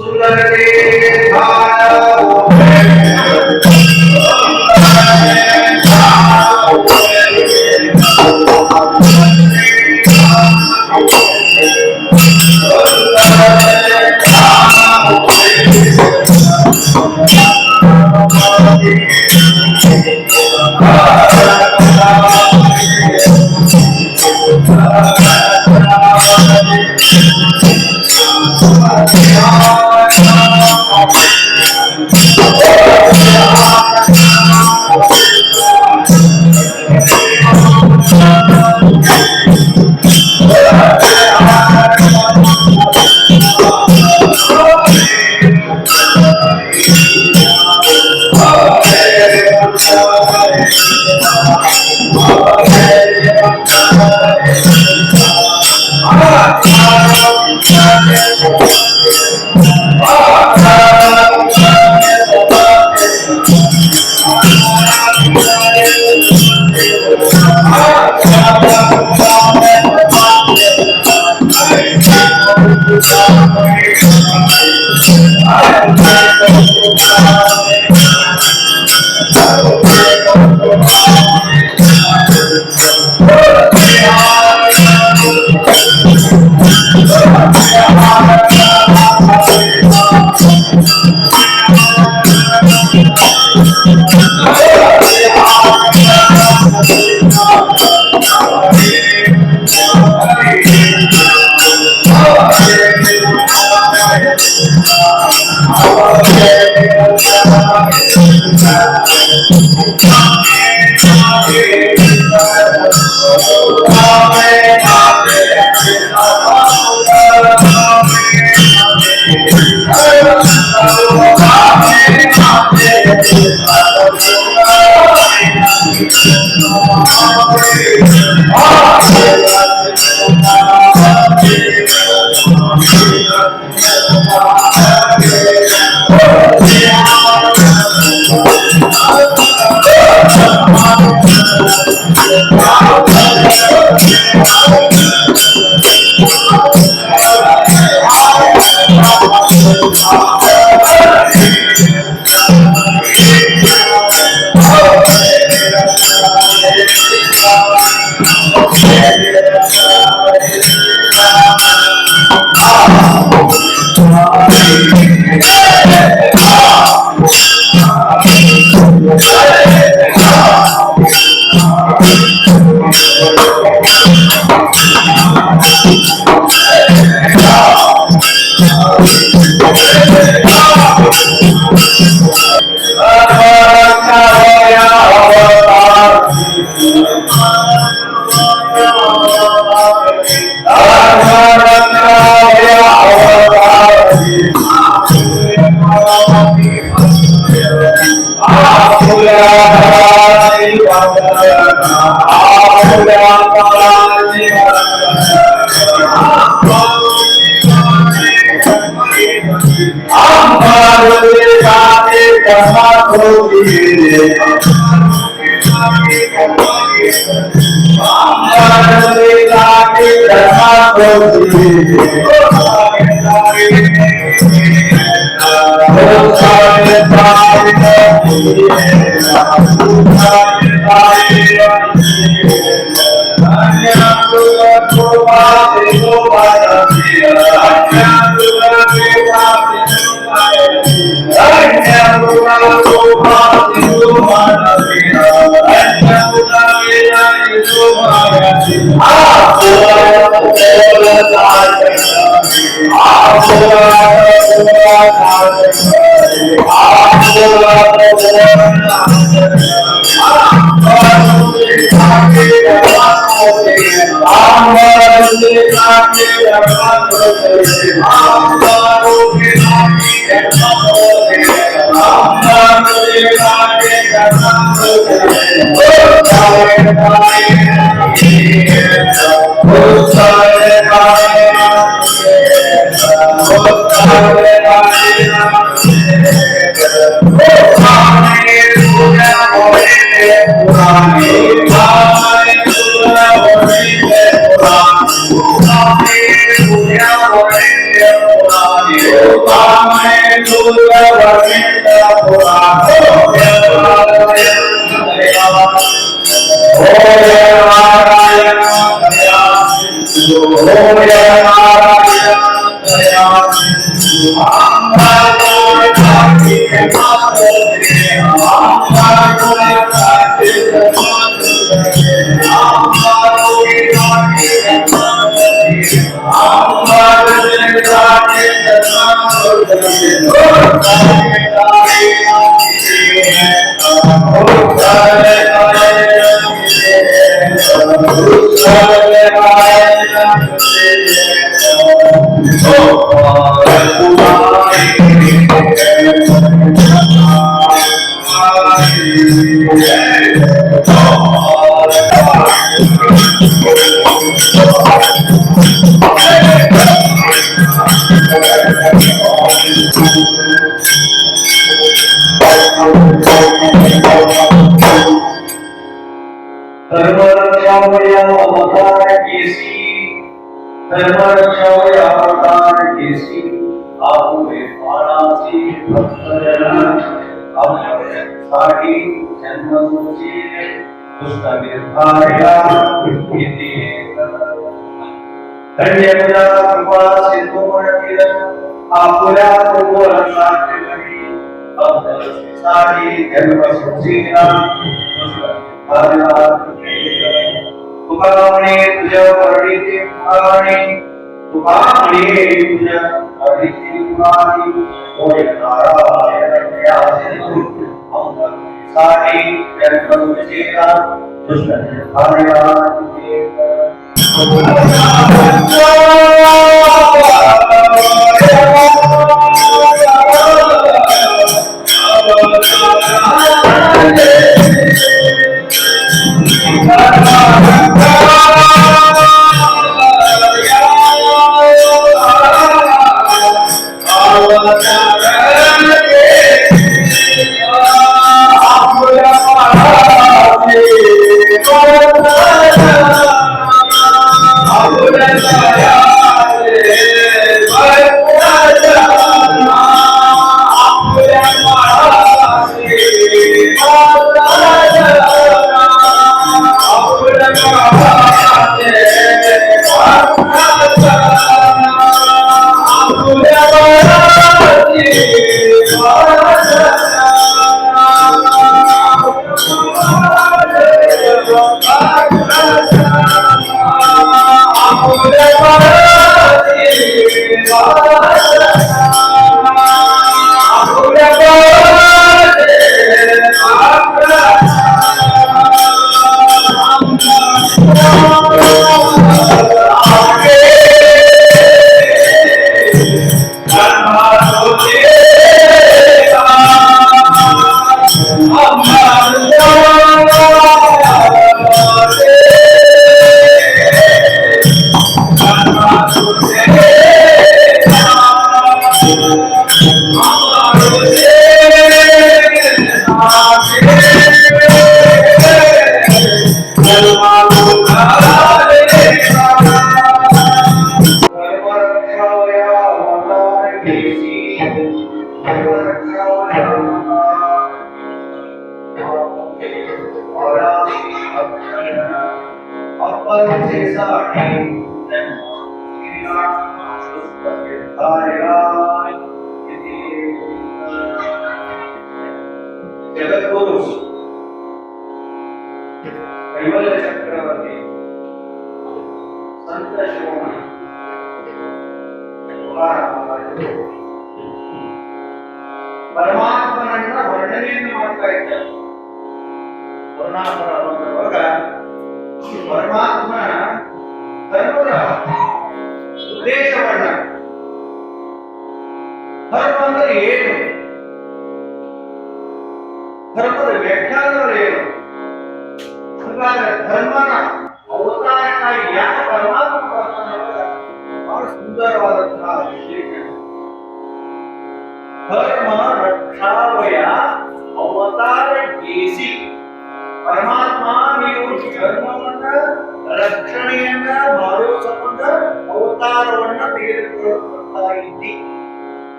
Bye.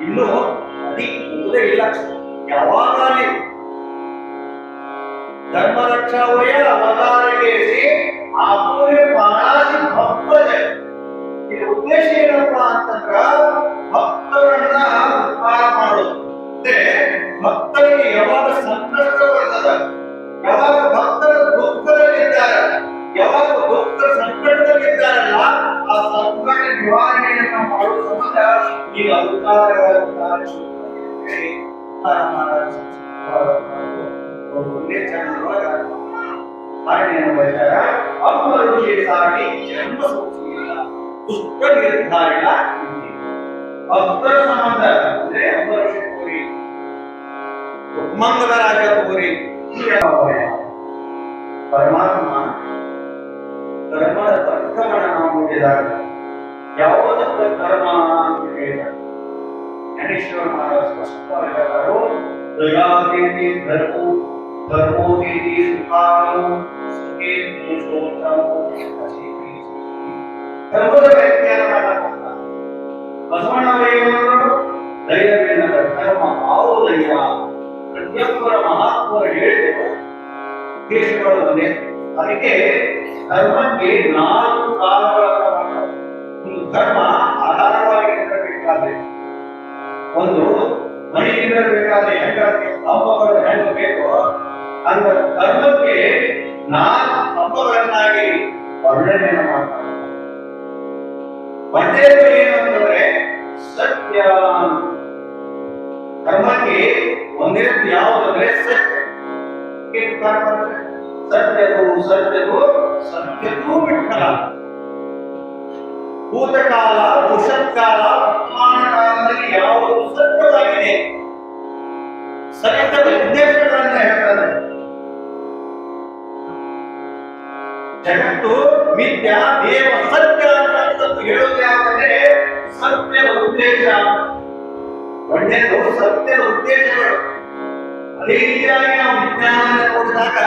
ಇನ್ನು ಅದಿ ಮುಗುದೇ ಇಲ್ಲ. ಯಾವಾಗಲೇ ಧರ್ಮ ರಕ್ಷಾವಯ ಅವತಾರಗೆಸಿ ಆಪೂರೆ ಮಾನಾಸಿ ಭಕ್ತದೆ. ಇದು ಉದ್ದೇಶ ಏನಪ್ಪ ಅಂತಂದ್ರ ಭಕ್ತರನ್ನ ಉದ್ಧಾರ ಮಾಡೋದು. ಅಂದ್ರೆ ಭಕ್ತರಿಗೆ ಯಾವಾಗ ಸಂಕಷ್ಟ ಬರ್ತದ, ಯಾವಾಗ ಭಕ್ತರ ದುಃಖದಲ್ಲಿದ್ದಾರೆ, ಯಾವಾಗ ಭಕ್ತರ ಸಂಕಟದಲ್ಲಿದ್ದಾರಲ್ಲ, ಆ ಸಂಕಟ ನಿವಾರಣೆಯನ್ನ ಮಾಡುವ ಸಂಬಂಧ ಈಗ ಅವತಾರವಾದ ಜನ್ಮ ಸೂಚಿಲ್ಲ ದುಷ್ಟ ನಿರ್ಧಾರಿಣ ಭಕ್ತರ ಸಂಬಂಧ ಅಂದ್ರೆ ಅಂಬರೀಷಿ ಉಮ್ಮಂಗದ ರಾಜ ತಗೋರಿ. ಪರಮಾತ್ಮ ಧರ್ಮದ ತರ್ಕವನ್ನು ನಾವು ನೋಡಿದಾಗ ಯಾವುದಕ್ಕೆ ಧರ್ಮ ಅಂತ ಹೇಳಿದಾಗ ಜ್ಞಾನೇಶ್ವರ ಮಹಾರಾಜ ಸ್ಪಷ್ಟವಾಗಿ ಹೇಳಿದರು, ದಯಾದೇವಿ ಧರ್ಮೋ ಧರ್ಮೋದೇವಿ ಸುಖಾನು ಸುಖೇ ಪುರುಷೋತ್ತಮೋ ಅಸೀತಿ. ಧರ್ಮದ ವ್ಯಾಖ್ಯಾನ ಮಾಡತಕ್ಕಂಥ ಬಸವಣ್ಣವರೇನವರು ದೈವವೇನದ ಧರ್ಮ ಆವು ದೈವ ಪ್ರತಿಯೊಬ್ಬರ ಮಹಾತ್ಮರು ಹೇಳಿದರು ದೇಶಗಳು ಒಂದೇ. ಅದಕ್ಕೆ ಧರ್ಮಕ್ಕೆ 4 ಕಾಲಗಳನ್ನು ಒಂದು ಧರ್ಮ ಆಧಾರವಾಗಿ ಇರಬೇಕಾದ್ರೆ, ಒಂದು ಮನೆಯಿಂದಿರಬೇಕಾದ್ರೆ ಹಬ್ಬಗಳು ಹೆಂಗೆ ಬೇಕು ಅಂತ ಧರ್ಮಕ್ಕೆ 4 ಹಬ್ಬಗಳನ್ನಾಗಿ ವರ್ಣನೆಯನ್ನು ಮಾಡ್ತಾರೆ. ಒಂದೇದು ಏನು ಅಂತಂದ್ರೆ ಸತ್ಯ. ಧರ್ಮಕ್ಕೆ ಒಂದೇದು ಯಾವುದಂದ್ರೆ ಸತ್ಯ. ಸತ್ಯವು ಸತ್ಯವು ಸತ್ಯಕ್ಕೂ ವಿಠಲ. ಭೂತಕಾಲ ಭವಿಷ್ಯತ್ಕಾಲ ವರ್ತಮಾನ ಕಾಲದಲ್ಲಿ ಯಾವುದು ಸತ್ಯವಾಗಿದೆ, ಸತ್ಯದ ಉದ್ದೇಶಗಳನ್ನ ಹೇಳ್ತಾರೆ. ಜಗತ್ತು ಮಿಥ್ಯ, ದೇವ ಸತ್ಯ ಅಂತ ಹೇಳೋದು ಯಾವಂದ್ರೆ ಸತ್ಯದ ಉದ್ದೇಶ. ಒಳ್ಳೆಯದು ಸತ್ಯದ ಉದ್ದೇಶಗಳು. ಅದೇ ರೀತಿಯಾಗಿ ನಾವು ವಿಜ್ಞಾನ ನೋಡಿದಾಗ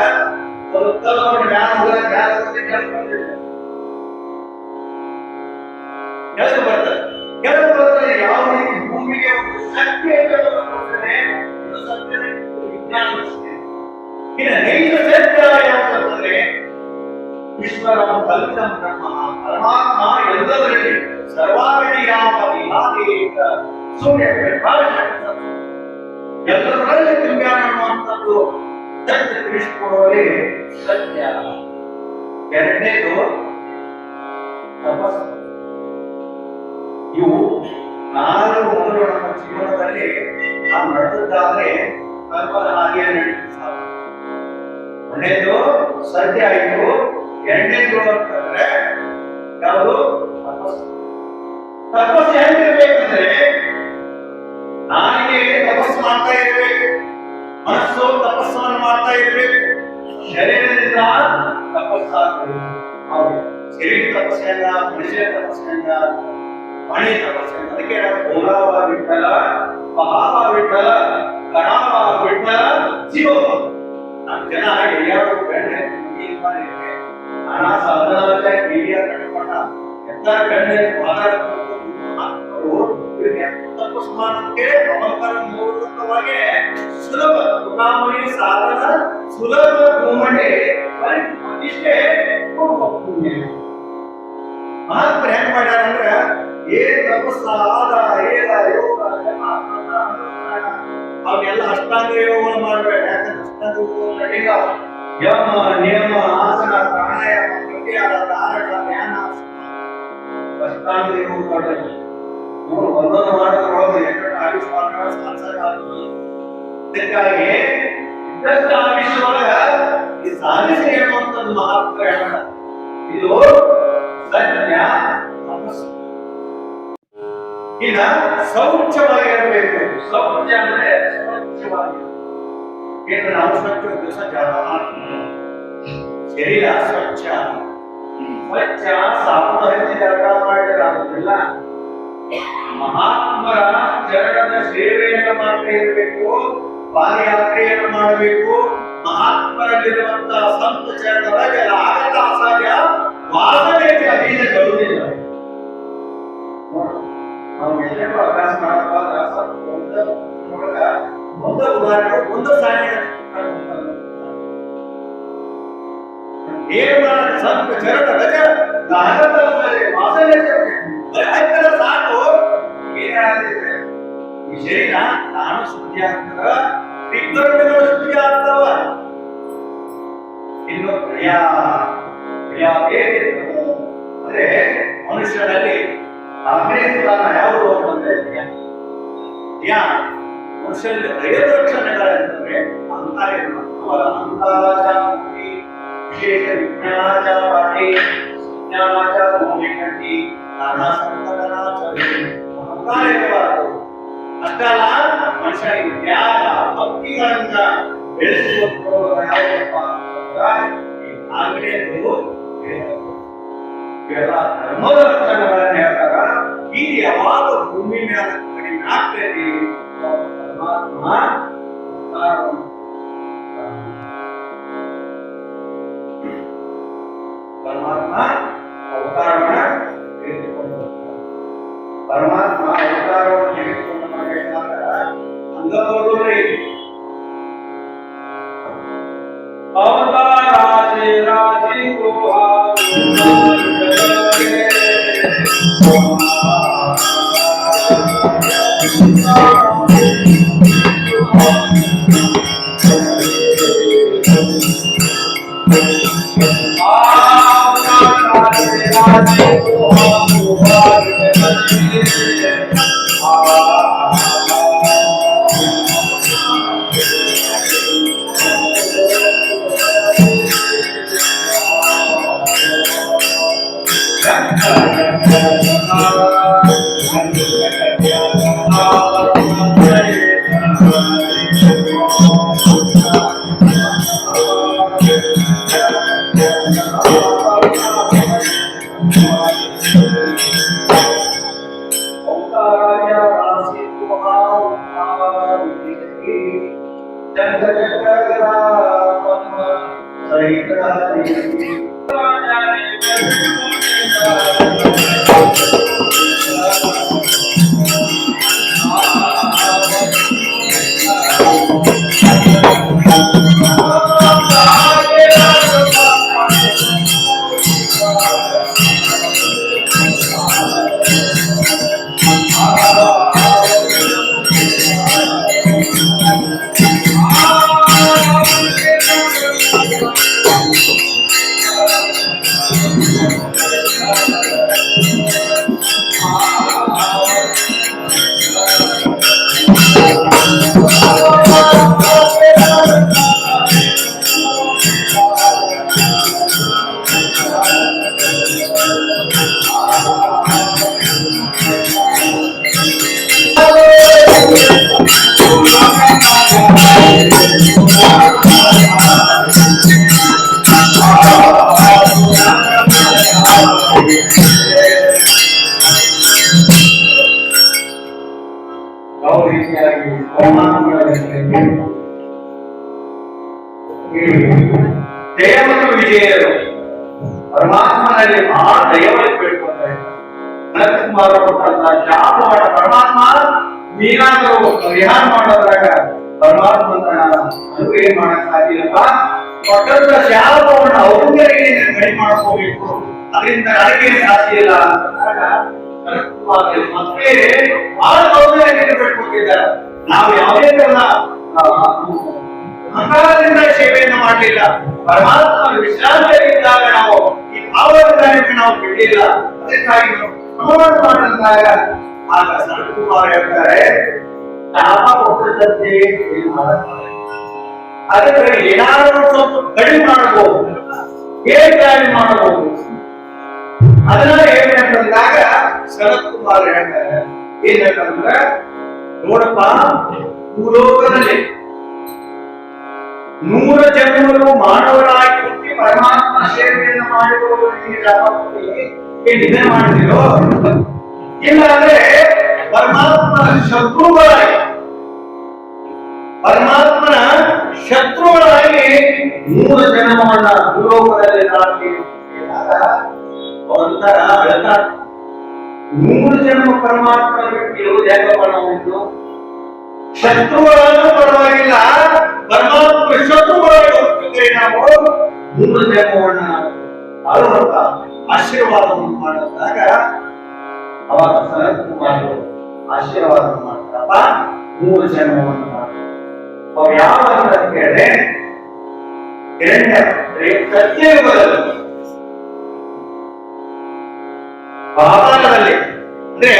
ಕೆಳಗೆ ಬರ್ತದೆ ಯಾವ ರೀತಿ ಭೂಮಿಗೆ ಒಂದು ಶಕ್ತಿ ಸತ್ಯದ ವಿಜ್ಞಾನ. ಇನ್ನು ನೈಜ ಸತ್ಯ ಯಾವುದಂತಂದ್ರೆ ಈಶ್ವರಂ ಕಲ್ಪಿತಂ ಬ್ರಹ್ಮ, ಪರಮಾತ್ಮ ಎಲ್ಲದರಲ್ಲಿ ಸರ್ವಾಗತಿಯಾಗಿ ಸೂರ್ಯ ಎಲ್ಲದರಲ್ಲಿ ತುಂಬ್ಯಾನ ಅನ್ನುವಂಥದ್ದು ಸತ್ಯ ತಿಳಿಸಿಕೊಡುವಲ್ಲಿ ಸತ್ಯ. ಎರಡನೇದು ತಪಸ್ಸು. ಇವು 4 ಮೊದಲು ನಮ್ಮ ಜೀವನದಲ್ಲಿ ನಾವು ನಡೆದಿದ್ದಾದ್ರೆ ಕರ್ಮದ ಹಾಗೆ ನಡೀತಾ. ಒಂದೇದು ಸತ್ಯ ಆಯಿತು. ಎರಡನೇದು ಅಂತಂದ್ರೆ ಯಾವುದು ತಪಸ್ಸು. ತಪಸ್ಸು ಹೆಂಗಿರ್ಬೇಕಂದ್ರೆ ನಾಲಿಗೆ ತಪಸ್ಸು ಮಾಡ್ತಾ ಇರ್ಬೇಕು, ಮನಸ್ಸು ತಪಸ್ಸನ್ನು ಮಾಡ್ತಾ ಇರ್ಬೇಕು, ಶರೀರದಿಂದ ತಪಸ್ಸಾಗಬೇಕು. ಶರೀರ ತಪಸ್ಸೆಯಲ್ಲ, ಮನುಷ್ಯ ತಪಸ್ಸೆಯಲ್ಲ, ಮಣಿ ತಪಸ್ಸೆಯಲ್ಲ. ಅದಕ್ಕೆ ಭೋಗಾವ ಬಿಟ್ಟಲ, ಮಹಾವ ಬಿಟ್ಟಲ, ಗಣಾವ ಬಿಟ್ಟಲ, ಜೀವ. ನಮ್ಮ ಜನ ಯಾರು ಗಂಡೆ ನಾನಾ ಸಾಧನ ಹಿರಿಯ ಕಟ್ಕೊಂಡ ಎತ್ತ ಗಂಡೆ ತಪಸ್ಸು ಮಾಡೋಕ್ಕೆ ಅಲಂಕಾರ ಮೂಲಕವಾಗಿ ಸುಲಭ ತುಕಾಮಣಿ ಸಾಧನ ಸುಲಭ ಭೂಮಣೆ ಇಷ್ಟೇ ಮಹಾತ್ಮ ಹೆಂಗ್ ಮಾಡ್ಯಾರ ಅಂದ್ರ ಏನ್ ತಪಸ್ಸ ಆದ ಏದ ಯೋಗ ಅವನ್ನೆಲ್ಲ ಅಷ್ಟಾಂಗ ಯೋಗಗಳು ಮಾಡ್ಬೇಕು. ಯಾಕಂದ್ರೆ ಅಷ್ಟಾಂಗ ಯೋಗ ಯಮ ನಿಯಮ ಆಸನ ಪ್ರಾಣಾಯಾಮ ಪ್ರತ್ಯಾಹಾರ ಧಾರಣ ಧ್ಯಾನ ಅಷ್ಟಾಂಗ ಯೋಗ ಮಾಡ್ಬೇಕು. ಒಂದೊಂದು ಮಾಡೋದ್ರೊಳಗೆ ಎಷ್ಟು ಆಯುಷ್ಮಾನ ಸಂಸಾರ ಇದಕ್ಕಾಗಿ ಇದ್ದಷ್ಟ ಆಯುಷ್ಯೊಳಗ ಈ ಸಾಧಿಸಿ ಹೇಳುವಂಥದ್ದು ಮಹಾತ್ಮ ಹೇಳ. ಇದು ಸತ್ಯ ತಪಸ್ಸು. ಇನ್ನ ಶೌಚವಾಗಿರಬೇಕು. ಶೌಚ ಅಂದ್ರೆ ಸ್ವಚ್ಛವಾಗಿ. ಏನು ನಾವು ಸ್ವಚ್ಛ ದಿವಸ ಶರೀರ ಸ್ವಚ್ಛ ಸ್ವಚ್ಛ ಸಾಬೂನು ಹಚ್ಚಿ ಜಳಕ ಮಾಡಿದ್ರೆ ಆಗುದಿಲ್ಲ. ಮಹಾತ್ಮರ ಚರಣದ ಸೇವೆಯನ್ನು ಮಾಡ್ತಾ ಇರಬೇಕು, ಪಾದಯಾತ್ರೆಯನ್ನು ಮಾಡಬೇಕು. ಮಹಾತ್ಮರಲ್ಲಿರುವಂತಹ ಸಂತ ಚರಣದ ಜಲ ಆಗತ ಅಸಾಧ್ಯ, ವಾಸನೆಗೆ ಅಧೀನ ಬರುವುದಿಲ್ಲ. ನಾವು ಎಲ್ಲರೂ ಅಭ್ಯಾಸ ಮಾಡಬೇಕಾದ್ರೆ ಒಂದು ಉದಾಹರಣೆ ಒಂದು ಸಾರಿ ಏನು ಸಂತ ಚರಣ ರಜ ವಾಸನೆ ಸಾಕು ಏನಾಗ್ತಿದೆ ಈ ಶರೀರ ನಾನು ಶುದ್ಧಿ ಆಗ್ತದ ವಿಗ್ರಹಗಳು ಶುದ್ಧಿ ಆಗ್ತವ ಇನ್ನು ಕ್ರಿಯಾ ಅಂದ್ರೆ ಮನುಷ್ಯನಲ್ಲಿ ಆರನೇ ಸ್ಥಾನ ಯಾವುದು ಅಂತಂದ್ರೆ ಧ್ಯಾನ. ಮನುಷ್ಯನಲ್ಲಿ 5 ಲಕ್ಷಣಗಳಂತಂದ್ರೆ ಅಹಂಕಾರ ಅಹಂಕಾರಾಚಾರಿ ವಿಶೇಷ ವಿಜ್ಞಾನಾಚಾರ ಪಾಠಿ ವಿಜ್ಞಾನಾಚಾರ ಮೌಲ್ಯಕಂಠಿ ನಾನಾಸಂತನಾಚಾರಿ ಅಹಂಕಾರ ಇರಬಾರದು. ಅಷ್ಟಲ್ಲ ಮನುಷ್ಯ ತ್ಯಾಗ ಭಕ್ತಿಗಳನ್ನ ಬೆಳೆಸುವ ಯಾವಪ್ಪ ಈ ನಾಲ್ಕನೇದು ಧರ್ಮದ ಲಕ್ಷಣಗಳನ್ನ ಹೇಳ್ತಾರ. ಈ ಯಾವಾಗ ಭೂಮಿ ಮೇಲೆ ಕಡಿಮೆ ಆಗ್ತೈತಿ ಪರಮಾತ್ಮ ಅವತಾರವನ್ನ ತೆಗೆದುಕೊಂಡು ಪರಮಾತ್ಮ ಅವತಾರವನ್ನು ತೆಗೆದುಕೊಂಡು ಮಾಡಬೇಕಾದ ಅಂಗವರುಗಳೇ ಅವತಾರಾಜೆ ರಾಜಿ ಜಯ ಮತ್ತು ವಿಜಯರು ಪರಮಾತ್ಮನಲ್ಲಿ ಬಹಳ ದಯವಾಗಿ ಬೇಡ್ಕೊಳ್ತಾರೆ. ನರಸಿಂಹ ಕೊಟ್ಟಂತ ಶಾಪವಾದ ಪರಮಾತ್ಮ ನೀನಾದರೂ ಪರಿಹಾರ ಮಾಡೋದ್ರಾಗ ಪರಮಾತ್ಮ ಏನ್ ಮಾಡಕ್ ಸಾಧ್ಯಪ್ಪ. ಕೊಟ್ಟಂತ ಶಾಪವನ್ನು ಅವ್ರಿಗೆ ಕಡಿಮೆ ಮಾಡ್ಕೋಬೇಕು, ಅದರಿಂದ ನನಗೆ ಸಾಧ್ಯ ಇಲ್ಲ ಮತ್ತೆ ಬಹಳ ಗೌರವವಾಗಿ ಬೇಡ್ಕೊತಿದ್ದಾರೆ. ನಾವು ಯಾವುದೇ ತರ ಅಹಂಕಾರದಿಂದ ಸೇವೆಯನ್ನು ಮಾಡಲಿಲ್ಲ. ಪರಮಾತ್ಮ ವಿಶ್ರಾಂತಿಯಲ್ಲಿದ್ದಾಗ ನಾವು ಈ ಭಾವನೆಗೆ ನಾವು ಬಿಡಲಿಲ್ಲ. ಅದಕ್ಕಾಗಿ ಪ್ರಮಾಣ ಮಾಡಿದಾಗ ಆಗ ಸರಕುಮಾರ ಹೇಳ್ತಾರೆ, ಶಾಪ ಕೊಟ್ಟಂತೆ ಅದಕ್ಕೆ ಏನಾದರೂ ಸ್ವಲ್ಪ ಕಡಿಮೆ ಮಾಡಬಹುದು, ಹೇಗೆ ಕಡಿಮೆ ಮಾಡಬಹುದು. ಅದನ್ನ ಹೇಳ್ಬೇಕಂದಾಗ ಸರಕುಮಾರ ಹೇಳ್ತಾರೆ ಏನಂತಂದ್ರೆ, ನೋಡಪ್ಪ ಭೂಲೋಕದಲ್ಲಿ 100 ಜನ್ಮಗಳು ಮಾನವರಾಗಿ ಹುಟ್ಟಿ ಪರಮಾತ್ಮ ಸೇವೆಯನ್ನು ಮಾಡಿರುವವರಿಗೆ ನಿಧನ ಮಾಡಿದಿರೋ ಇಲ್ಲಾಂದ್ರೆ ಪರಮಾತ್ಮನ ಶತ್ರುಗಳಾಗಿ 100 ಜನ್ಮವನ್ನ ಭೂಲೋಕದಲ್ಲಿ ಒಂಥರ ಅಳ್ತಾರೆ. ಮೂರು ಜನ್ಮ ಪರಮಾತ್ಮನ ಬಿಟ್ಟು ಇರುವುದು ಯಾಕಪ್ಪ ನಾವು ಇನ್ನು ಶತ್ರುಗಳನ್ನು ಪರವಾಗಿಲ್ಲ, ಪರಮಾತ್ಮ ಶತ್ರುಗಳಾಗಿ ಹೋಗ್ತಿದ್ರೆ ನಾವು ಮೂರು ಜನ್ಮವನ್ನ ಆಳುವಂತ ಆಶೀರ್ವಾದವನ್ನು ಮಾಡಿದಾಗ ಅವಾಗ ಸನತ್ ಕುಮಾರರು ಆಶೀರ್ವಾದ ಮಾಡ್ತಾರಪ್ಪ ಮೂರು ಜನ್ಮವನ್ನು ಮಾಡ್ತಾರೆ. ಅವು ಯಾವ ಅಂತ ಕೇಳಿದ್ರೆ ಸತ್ಯಯುಗದಲ್ಲಿ ಪಾತಾಳದಲ್ಲಿ ಅಂದ್ರೆ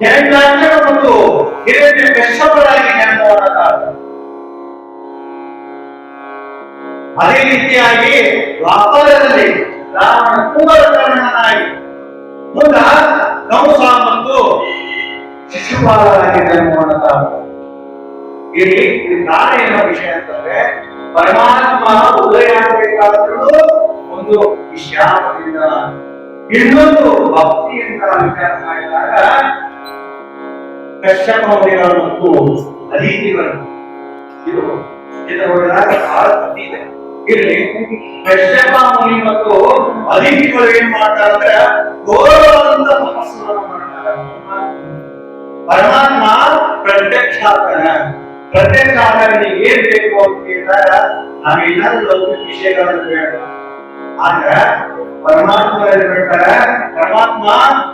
ಹಿರಣ್ಯಾಕ್ಷ ಮತ್ತು ಹಿರಣ್ಯ ಕಶ್ಯಪರಾಗಿ ಜನ್ಮವನ್ನು ತಾಳ್ತಾರೆ. ಅದೇ ರೀತಿಯಾಗಿ ವ್ಯಾಪಾರದಲ್ಲಿ ರಾವಣ ಕುಂಭಕರ್ಣನಾಗಿ ಮುಂದ ಕಂಸ ಮತ್ತು ಶಿಶುಪಾಲರಾಗಿ ಜನ್ಮವನ್ನು ತಾಳ್ತಾರೆ. ಇಲ್ಲಿ ಕಾರಣ ಏನೋ ವಿಷಯ ಅಂತಂದ್ರೆ ಪರಮಾತ್ಮ ಉದಯ ಆಗಬೇಕಾದ್ರೂ ಒಂದು ಶಾಪದಿಂದ, ಇನ್ನೊಂದು ಭಕ್ತಿಯಿಂದ ವಿಚಾರ ಮಾಡಿದಾಗ ಕಶ್ಯಪ ಮುನಿಗಳು ಮತ್ತು ಅದಿತಿಗಳು ಇದು ನೋಡಿದಾಗ ಬಹಳ ಕಥೆ ಇದೆ. ಇಲ್ಲಿ ಕಶ್ಯಪ ಮುನಿ ಮತ್ತು ಅದಿತಿಗಳು ಏನ್ ಮಾಡ್ತಾರೆ ಅಂದ್ರೆ ಘೋರವಾದಂತ ತಪಸ್ಸನ್ನು ಮಾಡ್ತಾರೆ. ಪರಮಾತ್ಮ ಪ್ರತ್ಯಕ್ಷ ಆಗ್ತಾನೆ. ಪ್ರತ್ಯಕ್ಷ ಆದಾಗ ಏನ್ ಬೇಕು ಅಂತ ಕೇಳಿದಾಗ ನಾವೇನಾದ್ರೂ ಲೌಕಿಕ ವಿಷಯಗಳನ್ನು ಬೇಡ. ಆಗ ಪರಮಾತ್ಮ ಹೇಳ್ತಾರೆ, ಪರಮಾತ್ಮ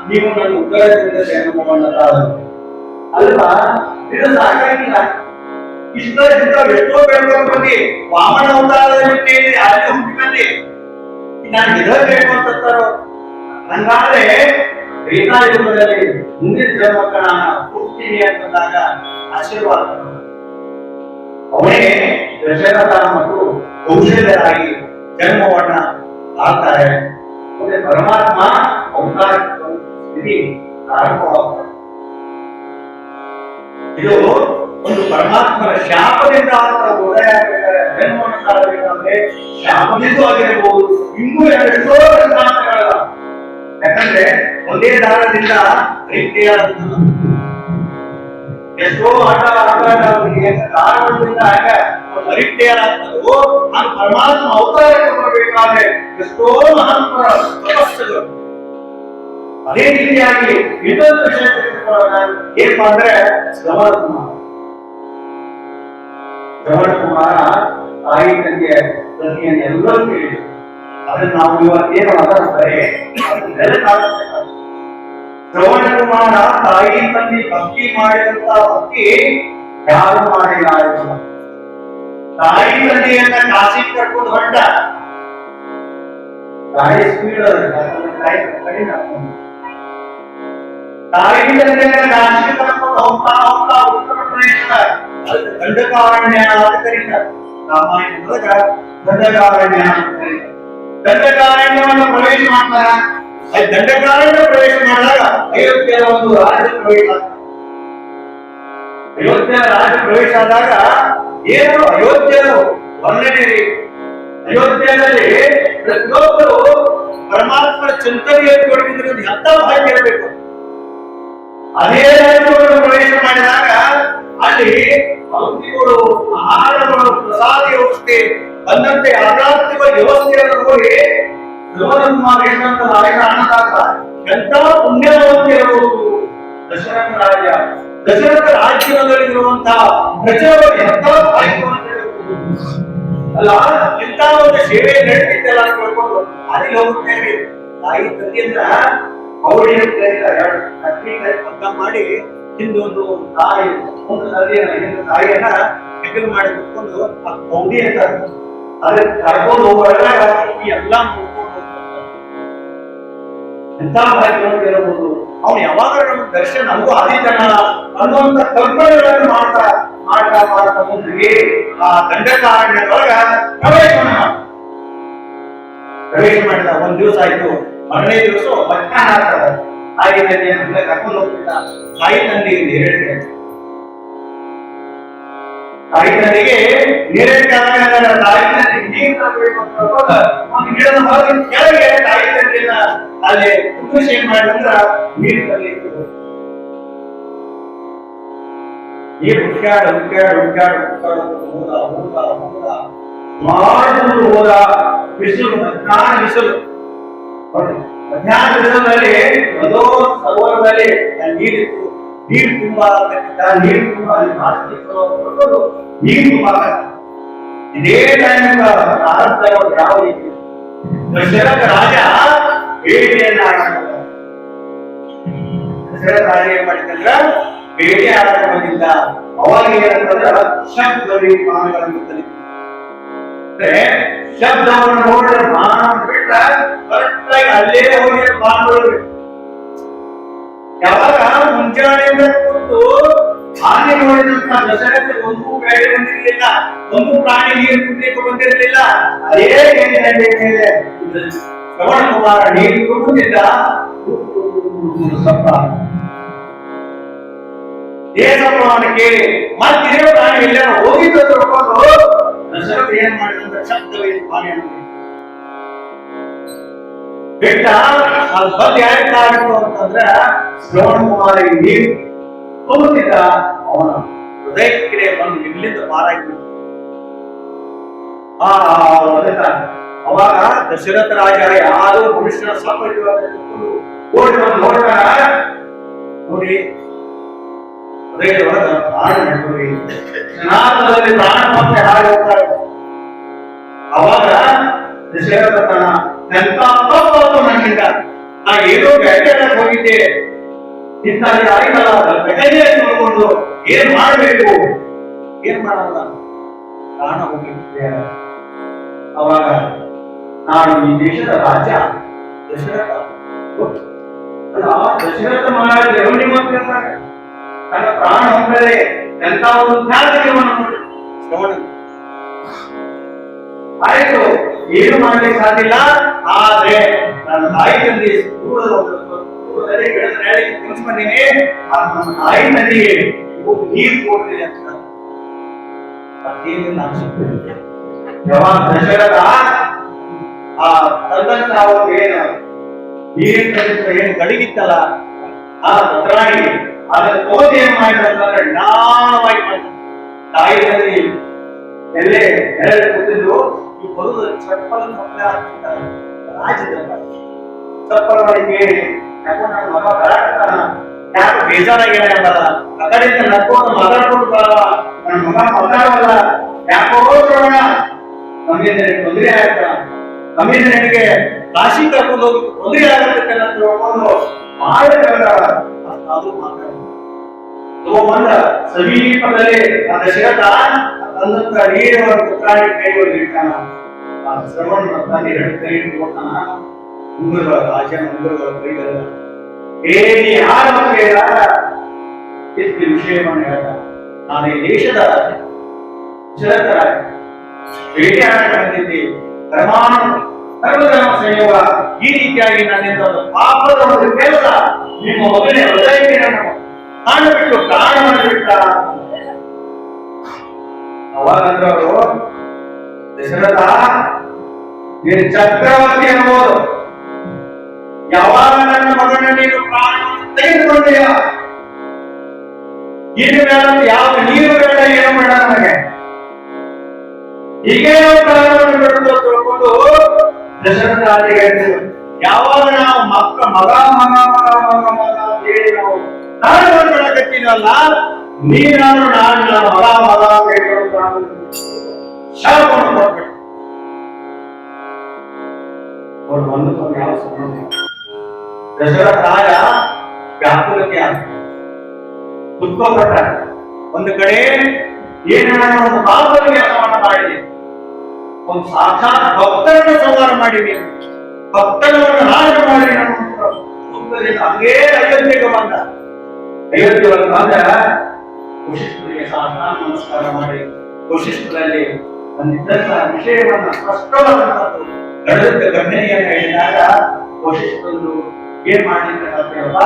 ನೀವು ನನ್ನ ಉದರದಿಂದ ಜನ್ಮವನ್ನು ತಾಳಲು ಅಲ್ವಾ, ಇದು ಸಾಕಾಗಿಲ್ಲ. ಎಷ್ಟೋ ಬೇಡ್ಕೊಂಡು ಬಂದಿ ವಾಮನ ಅವತಾರದಲ್ಲಿ ಅಲ್ಲಿ ಹುಟ್ಟಿ ಬಂದಿ ನಾನು ಬೇಕು ಅಂತಾರೋ. ಹಂಗಾದ್ರೆ ವೇದಾಯುಗದಲ್ಲಿ ಮುಂದಿನ ಜನ್ಮಕ್ಕೆ ನಾನು ಹುಡ್ತೀನಿ ಅಂತಂದಾಗ ಆಶೀರ್ವಾದ ಅವನೇ ದಶರಥ ಮತ್ತು ಕೌಶಲ್ಯರಾಗಿ ಜನ್ಮವನ್ನ ಆಗ್ತಾರೆ. ಮತ್ತೆ ಪರಮಾತ್ಮ ಅವತಾರ ಸ್ಥಿತಿ ಪ್ರಾರಂಭವಾಗ್ತದೆ. ಇದು ಒಂದು ಪರಮಾತ್ಮನ ಶಾಪದಿಂದ ಉದಯ ಆಗಬೇಕಾದ್ರೆ ಜನ್ಮವನ್ನು ತಾಳಬೇಕಾದ್ರೆ ಶಾಪದಿಂದ ಆಗಿರಬಹುದು. ಇನ್ನೂ ಎಷ್ಟೋ ದೃಷ್ಟಾಂತಗಳಲ್ಲ. ಯಾಕಂದ್ರೆ ಒಂದೇ ದಾರದಿಂದ ರೀತಿಯ ಎಷ್ಟೋ ದಾರಗಳಿಂದ ಅರಿತ್ಯಾಗ್ತದೋ ನಾನು ಪರಮಾತ್ಮ ಅವತಾರ ಕೊಡಬೇಕಾದ್ರೆ ಎಷ್ಟೋ ಮಹಾತ್ಮರ ತಪಸ್ಸುಗಳು. ಅದೇ ರೀತಿಯಾಗಿ ಇನ್ನೊಂದು ವಿಷಯ ಏನಪ್ಪಾ ಅಂದ್ರೆ ಶ್ರವಣ ಕುಮಾರ ತಾಯಿ ತಂದೆಯ ಪ್ರತಿಯನ್ನು ಎಲ್ಲರೂ ಕೇಳಿದ್ರು. ಅದನ್ನ ನಾವು ಇವತ್ತೇನು ಮಾತಾಡ್ತಾರೆ ಶ್ರವಣ ಕುಮಾರ ತಾಯಿ ತಂದೆ ಭಕ್ತಿ ಮಾಡಿದಂತ ಭಕ್ತಿ ಯಾರು ಮಾಡಿಲ್ಲ. ತಾಯಿ ತಂದೆಯನ್ನ ಕಾಶಿ ಕರ್ಕೊಂಡು ಹೊಂಟ ಗಾಡಿ ಸ್ಪೀಡ್ ತಾಯಿ ತಂದೆಯನ್ನ ಕಾಶಿ ಕರ್ಕೊಂಡು ಹೋಗ್ತಾ ಹೋಗ್ತಾ ಉತ್ತರ ಪ್ರದೇಶದ ದಂಡಕಾರಣ್ಯ ಅಂತ ಕರೀತಾರೆ. ರಾಮಾಯಣದೊಳಗ ದಂಡಕಾರಣ್ಯ ಅಂತ ಕರೀತಾರೆ. ದಂಡಕಾರಣ್ಯವನ್ನು ಪ್ರವೇಶ ಮಾಡ್ತಾರ. ದಂಡಕಾರಣ್ಯ ಪ್ರವೇಶ ಮಾಡಿದಾಗ ಅಯೋಧ್ಯೆಯ ಒಂದು ರಾಜ ಪ್ರವೇಶ ಆಗ್ತದೆ. ಅಯೋಧ್ಯೆಯ ರಾಜ ಪ್ರವೇಶ ಆದಾಗ ಏನು ಅಯೋಧ್ಯೆಯ ವರ್ಣನೆ. ಅಯೋಧ್ಯೆಯಲ್ಲಿ ಪ್ರತಿಯೊಬ್ಬರು ಪರಮಾತ್ಮನ ಚಿಂತನೆಯನ್ನು ತೊಡಗಿದ್ರೆ ಎಂತ ಭಾಗ್ಯ ಇರಬೇಕು. ಅದೇ ರಾಜ್ಯವನ್ನು ಪ್ರವೇಶ ಮಾಡಿದಾಗ ಅಲ್ಲಿ ಔಷಧಿಗಳು, ಆಹಾರಗಳು, ಪ್ರಸಾದ ವ್ಯವಸ್ಥೆ ಬಂದಂತೆ ಆಧ್ಯಾತ್ಮಿಕ ವ್ಯವಸ್ಥೆಯನ್ನು ನೋಡಿ ಅನ್ನದಾಗ ಎಂತ ಪುಣ್ಯವಂತಿರಬಹುದು ದಶರಥ ರಾಜ. ದಶರಥ ರಾಜ್ಯದಲ್ಲಿರುವಂತಹ ಪ್ರಜೆಗಳು ಎಂತ ಅಲ್ಲ, ಇಂಥ ಒಂದು ಸೇವೆ ನಡೆದಿದ್ದಲ್ಲ ಅಂತ ಹೇಳ್ಕೊಂಡು ಅಲ್ಲಿ ಹೋಗುತ್ತೇವೆ. ತಾಯಿ ತಂದೆಯನ್ನ ಅವಳಿಗೆ ಪದ್ದ ಮಾಡಿ ಹಿಂದೊಂದು ತಾಯಿ ಒಂದು ನದಿಯನ್ನ ಹಿಂದೆ ತಾಯಿಯನ್ನ ಹೆಗಲು ಮಾಡಿ ಕುತ್ಕೊಂಡು ಗೌಡಿ ಅಂತ ಅದಕ್ಕೆ ಕರ್ಕೊಂಡು ಹೋಗುವಾಗ ಎಲ್ಲ ಎಂತ ಭಾಗ್ಯವನ್ನು ಇರಬಹುದು. ಅವನು ಯಾವಾಗ ನಮ್ಗೆ ದರ್ಶನ ನಮಗೂ ಆದಿತನ ಅನ್ನುವಂತ ಕಲ್ಪನೆಗಳನ್ನು ಮಾಡ್ತಾ ಮಾಡ್ತಾ ಮಾಡ್ತಾ ಮುಂದೆ ಆ ದಂಡಕಾರಣ್ಯದೊಳಗ ಪ್ರವೇಶ ಮಾಡಿದ. ಒಂದ್ ದಿವಸ ಆಯ್ತು, ಮರನೇ ದಿವಸ ಮಧ್ಯಾಹ್ನ ಆಗ್ತದ. ತಾಯಿ ತಂದೆಯನ್ನು ಕರ್ಕೊಂಡು ಹೋಗ್ತಿದ್ದ. ತಾಯಿ ತಂದೆಗೆ ಹೇಳಿದೆ, ತಾಯಿ ತಂದೆಗೆ ನೀರೇಕಾಗ ತಾಯಿ ತಂದೆ ನೀರು ತರಬೇಕು ಅಂತ ಒಂದು ಗಿಡದ ಹೊರಗೆ ಕೆಳಗೆ ತಾಯಿ ತಂದೆಯನ್ನ ಅಲ್ಲಿ ಉದ್ದೇಶ ಏನ್ ಮಾಡಿದ್ರ ನೀರು ತರಲಿಕ್ಕೆ ನೀರು ಹುಡ್ಕ್ಯಾಡ ಹೋದ ಬಿಸಿಲು ಬಿಸಿಲು ಮಧ್ಯಾಹ್ನದಲ್ಲಿ ಒಂದೋ ಸರೋವರದಲ್ಲಿ ನೀರಿತ್ತು, ನೀರು ತುಂಬಾ ನೀರು ತುಂಬಾ ನೀರು ತುಂಬಾ ಇದೇ ಟೈಮ್ ಯಾವ ರೀತಿ ದಶರಥ ರಾಜ ಬೇಟೆಯನ್ನ ದಶರಥ ರಾಜ ಏನ್ ಮಾಡಿದಂದ್ರ ಬೇಟೆ ಆಡಕ್ಕೆ ಬಂದಿದ್ದ. ಅವಾಗ ಏನಂತಂದ್ರ ಶಬ್ದವಿ ಬಾಣಗಳನ್ನು ಕಲಿತು ಶಬ್ದವನ್ನು ನೋಡಿದ್ರೆ ಬಾಣ ಬಿಟ್ರ ಕರೆಕ್ಟ್ ಆಗಿ ಅಲ್ಲೇ ಹೋಗಿ ಬಾಣಗಳು. ಯಾವಾಗ ಮುಂಜಾನೆಯಿಂದ ಕೂತು ಆನೆ ನೋಡಿದಂತ ದಶರಥ ಒಂದು ಬೇಳೆ ಬಂದಿರಲಿಲ್ಲ, ಒಂದು ಪ್ರಾಣಿ ನೀರು ಕುಡಿಯಕ್ಕೆ ಬಂದಿರಲಿಲ್ಲ. ಅದೇ ಮೇಲೆ ಶ್ರವಣ ಕುಮಾರ ನೀರು ಕುಡಿದಿದ್ದ. ದೇಶಪ್ರಮಾಣಕ್ಕೆ ಮತ್ತೆ ಪ್ರಾಣಿ ಎಲ್ಲ ಹೋಗಿದ್ದು ತಿಳ್ಕೊಂಡು ದಶರಥ ಏನ್ ಮಾಡಿದಂತ ಶಬ್ದವೇ ಪಾಣಿಯನ್ನು ಬಿಟ್ಟ. ಅದು ಬಂದು ಯಾಕೆ ಆಗಿತ್ತು ಅಂತಂದ್ರ ಶ್ರವಣ ಕುಮಾರ ನೀರು ತುಂಬುತ್ತಿದ್ದ ಅವನ ಹೃದಯಕ್ಕೆ ಬಂದು ಇಲ್ಲಿಂದ ಪಾರಾಗಿ ಅವಾಗ ದಶರಥ ರಾಜ ಯಾರು ಮನುಷ್ಯನ ಸಾಂಪ್ರದಾಯಿಕ ಓಡಿ ಬಂದು ನೋಡ್ತಾರ. ನೋಡಿ ಹೃದಯದೊಳಗ ಪ್ರಾಣ ನಡುವೆ ಸನಾತನದಲ್ಲಿ ಪ್ರಾಣ ಮತ್ತೆ ಹಾಗೆ ಹೋಗ್ತಾರೆ. ಅವಾಗ ದಶರಥ ಎಂತ ನನ್ನಿಂದ ನಾ ಏನೋ ಬೇಟೆ ಹೋಗಿದ್ದೆ, ಇಂಥ ಆಯ್ತಲ್ಲ ಬೆಟೆಗೆ ನೋಡ್ಕೊಂಡು ಏನ್ ಮಾಡ್ಬೇಕು, ಏನ್ ಮಾಡಲ್ಲ ಪ್ರಾಣ ಹೋಗಿದ್ದೆ. ಅವಾಗ ನಾನು ಈ ದೇಶದ ರಾಜ ದಶರಥ ದಶರಥ ಮಹಾರಾಜ ತನ್ನ ಪ್ರಾಣ ಹೊಂದದೆ ಎಂತ ಒಂದು ತ್ಯಾಗವನ್ನು ಶ್ರವಣ ಆಯ್ತು, ಏನು ಮಾಡ್ಲಿಕ್ಕೆ ಸಾಧ್ಯ. ಆದ್ರೆ ನನ್ನ ತಾಯಿ ತಂದೆ ದೂರದಲ್ಲಿ ಗಿಡದ ಬಂದೀನಿ, ನಮ್ಮ ತಾಯಿ ತಂದೆಗೆ ನೀರು ಕೊಡ್ತೀನಿ ಅಂತ ಯಾವಾಗ ದಶರಥ ಆ ತಂದಂತ ಅವರು ಏನು ನೀರಿನ ಏನು ಗಡಿಗಿತ್ತಲ್ಲ ಆ ದಸರಾಗಿ ಅದರ ತೋತಿ ಏನ್ ಮಾಡಿದ್ರೆ ಜ್ಞಾನವಾಗಿ ಮಾಡ್ತಾರೆ. ತಾಯಿ ತಂದೆ ಎಲ್ಲೇ ನೆರಳು ಕೂತಿದ್ರು ಈ ಬರುದು ಚಪ್ಪಲ ರಾಜ್ಯದ ಚಪ್ಪಲ ಮಾಡಿ ಕೇಳಿ ಯಾಕೋ ನನ್ನ ಮಗ ಬರಾಕತ್ತಾನ, ಯಾರು ಬೇಜಾರಾಗಿಲ್ಲ ಅಂಬಲ್ಲ, ಆ ಕಡೆಯಿಂದ ನಕ್ಕೊಂಡು ಮಾತಾಡ್ಕೊಂಡು ಬರಲ್ಲ, ನನ್ನ ಮಗ ಮಾತಾಡವಲ್ಲ, ಯಾಕೋ ನೋಡೋಣ ನಮ್ಮಿಂದ ತೊಂದರೆ ಆಯ್ತ, ನಮ್ಮಿಂದ ನನಗೆ ಕಾಶಿ ಕರ್ಕೊಂಡು ಹೋಗಿ ತೊಂದರೆ ಆಗುತ್ತೆ ಅಂತ ತಿಳ್ಕೊಂಡು ಮಾಡಬೇಕಲ್ಲ ಅದು ಮಾತಾಡ ಬಂದ ಸಮೀಪದಲ್ಲಿ ಆ ದಶರಥ ತಂದಂತ ನೀರವರ ಪುತ್ರಾಣಿ ಕೈಗೊಳ್ಳಿ ಇಟ್ಟಾನ. ಆ ಶ್ರವಣ ತಾನು ಎರಡು ಕೈ ಇಟ್ಕೊತಾನ. ಉಂಗುರಗಳ ರಾಜನ ಉಂಗುರಗಳ ಕೈಗಲ್ಲ ಏನಿ ಯಾರ ಎಷ್ಟು ವಿಷಯವನ್ನು ಹೇಳ್ದ. ನಾನು ಈ ದೇಶದ ದಶರಥ ಭೇಟಿ ಆಡಕ್ಕೆ ಬಂದಿದ್ದೆ. ಧರ್ಮ ಸಂಯೋಗ ಈ ರೀತಿಯಾಗಿ ನನ್ನಿಂದ ಒಂದು ಪಾಪದ ಒಂದು ಕೆಲಸ ನಿಮ್ಮ ಮಗನೇ ಹೃದಯಕ್ಕೆ ನಾನು ಕಾಣ ಬಿಟ್ಟು ಪ್ರಾಣವನ್ನು ಬಿಟ್ಟ. ಅವಾಗಂದ್ರೆ ಅವರು ದಶರಥ ನೀನು ಚಕ್ರವರ್ತಿ ಅನ್ನಬಹುದು, ಯಾವಾಗ ನನ್ನ ಮಗನ ನೀನು ಪ್ರಾಣವನ್ನು ತೆಗೆದುಕೊಂಡೆಯ, ಏನು ಬೇಡ, ಯಾವ ನೀರು ಬೇಡ, ಏನು ಬೇಡ, ನನಗೆ ಹೀಗೆ ಪ್ರಾಣವನ್ನು ಬಿಟ್ಟು ತಿಳ್ಕೊಂಡು ದಶರಥ ರಾಜರಿಗೆ ಯಾವಾಗ ನಾವು ಮಗ ಮಗ ಮಗ ಮಗ ಮಗ ಹೇಳಿ ನಾವು ಪ್ರಾಣವನ್ನು ಬಿಡಕತ್ತೀನಲ್ಲ, ನೀನಾನು ನಾನು ಮಗ ಮಗ ಶಾಪವನ್ನು ಕೊಡ್ಬೇಕು. ಅವ್ರು ಬಂದು ಯಾವ ಸಂಬಂಧ ದಶರಥ ರಾಜ ವ್ಯಾಕುಲತೆ ಆಗ್ತದೆ, ದುಃಖಪಟ್ಟ. ಒಂದು ಕಡೆ ಏನಾದ್ರು ಒಂದು ಪಾಪದ ಕೆಲಸವನ್ನು ಮಾಡಿದೆ, ಒಂದು ಸಾಕ್ಷಾತ್ ಭಕ್ತರನ್ನು ಸಂಹಾರ ಮಾಡಿದೆ, ಭಕ್ತರನ್ನು ನಾಶ ಮಾಡಿ ಹಂಗೇ ಅಯೋಧ್ಯೆಗೆ ಬಂದ. ಅಯೋಧ್ಯೆ ಬಂದ ವಶಿಷ್ಠರಿಗೆ ಸಾಷ್ಟಾಂಗ ನಮಸ್ಕಾರ ಮಾಡಿ ವಶಿಷ್ಠರಲ್ಲಿ ಒಂದಿದ್ದಂತ ವಿಷಯವನ್ನ ಸ್ಪಷ್ಟವಾದಂತದ್ದು ನಡೆದ ಘಟನೆಯನ್ನು ಹೇಳಿದಾಗ ವಶಿಷ್ಠರು ಏನ್ ಮಾಡಲಿಕ್ಕೆ ಸಾಧ್ಯವಲ್ಲ,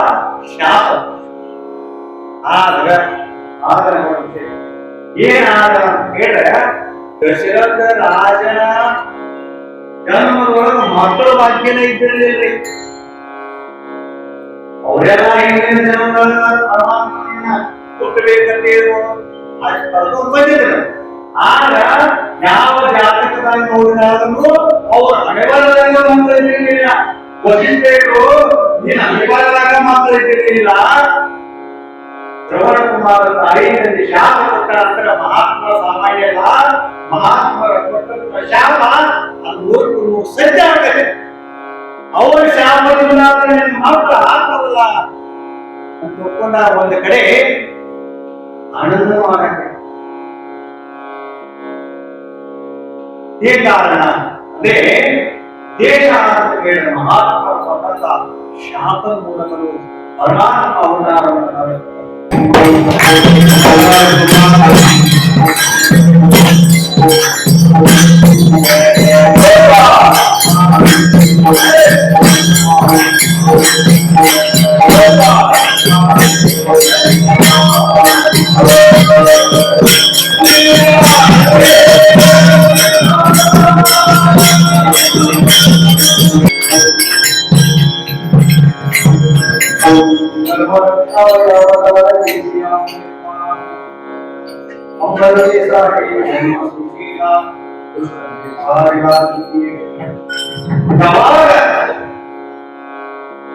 ಶಾಪ ಆದರ ಏನಾದ ಕೇಳಿದ್ರೆ ದಶರಥ ರಾಜನ ಜನ್ಮದೊಳಗ ಮಕ್ಕಳ ಭಾಗ್ಯನೇ ಇದ್ದಿರಲಿಲ್ರಿ. ಅವರೆಲ್ಲ ಹಿಂದಿನ ಜನ್ಮದೊಳಗ ಪರಮಾತ್ಮನ ಹುಟ್ಟಬೇಕಂತ ಕರ್ಕೊಂಡು ಬಂದಿದ್ರು. ಆಗ ಯಾವ ಜಾತಕದಲ್ಲಿ ನೋಡಿದಾಗಲೂ ಅವ್ರ ಹಣೆಬರಹದಲ್ಲಿ ಇರಲಿಲ್ಲ, ವಸಿಷ್ಠರು ನೀನು ಅಭಿಮಾನದಾಗ ಮಾತಾಡ್ತಿರ್ಲಿಲ್ಲ. ಶ್ರವಣ ಕುಮಾರ ತಾಯಿಯಲ್ಲಿ ಶಾಪ ಕೊಟ್ಟ ನಂತರ ಮಹಾತ್ಮ ಸಾಮಾನ್ಯ ಅಲ್ಲ, ಮಹಾತ್ಮರ ಕೊಟ್ಟಂತ ಶಾಪ ಅದು ಸಜ್ಜ ಆಗ್ತದೆ. ಅವರ ಶಾಪದಿಂದ ಮಾತ್ರ ಆಗ್ತದಲ್ಲ ಅಂತ ಒಪ್ಕೊಂಡ ಒಂದು ಕಡೆ ಆನಂದ ಮಾಡಕ್ಕೆ ಏ ಕಾರಣ ಅದೇ ದೇಶ ಅಂತ ಹೇಳಿದ ಮಹಾತ್ಮರ ಕೊಟ್ಟಂತ ಶಾಪ ಮೂಲಕರು ಪರಮಾತ್ಮ ಅವತಾರವನ್ನು ಮಾಡುತ್ತಾರೆ.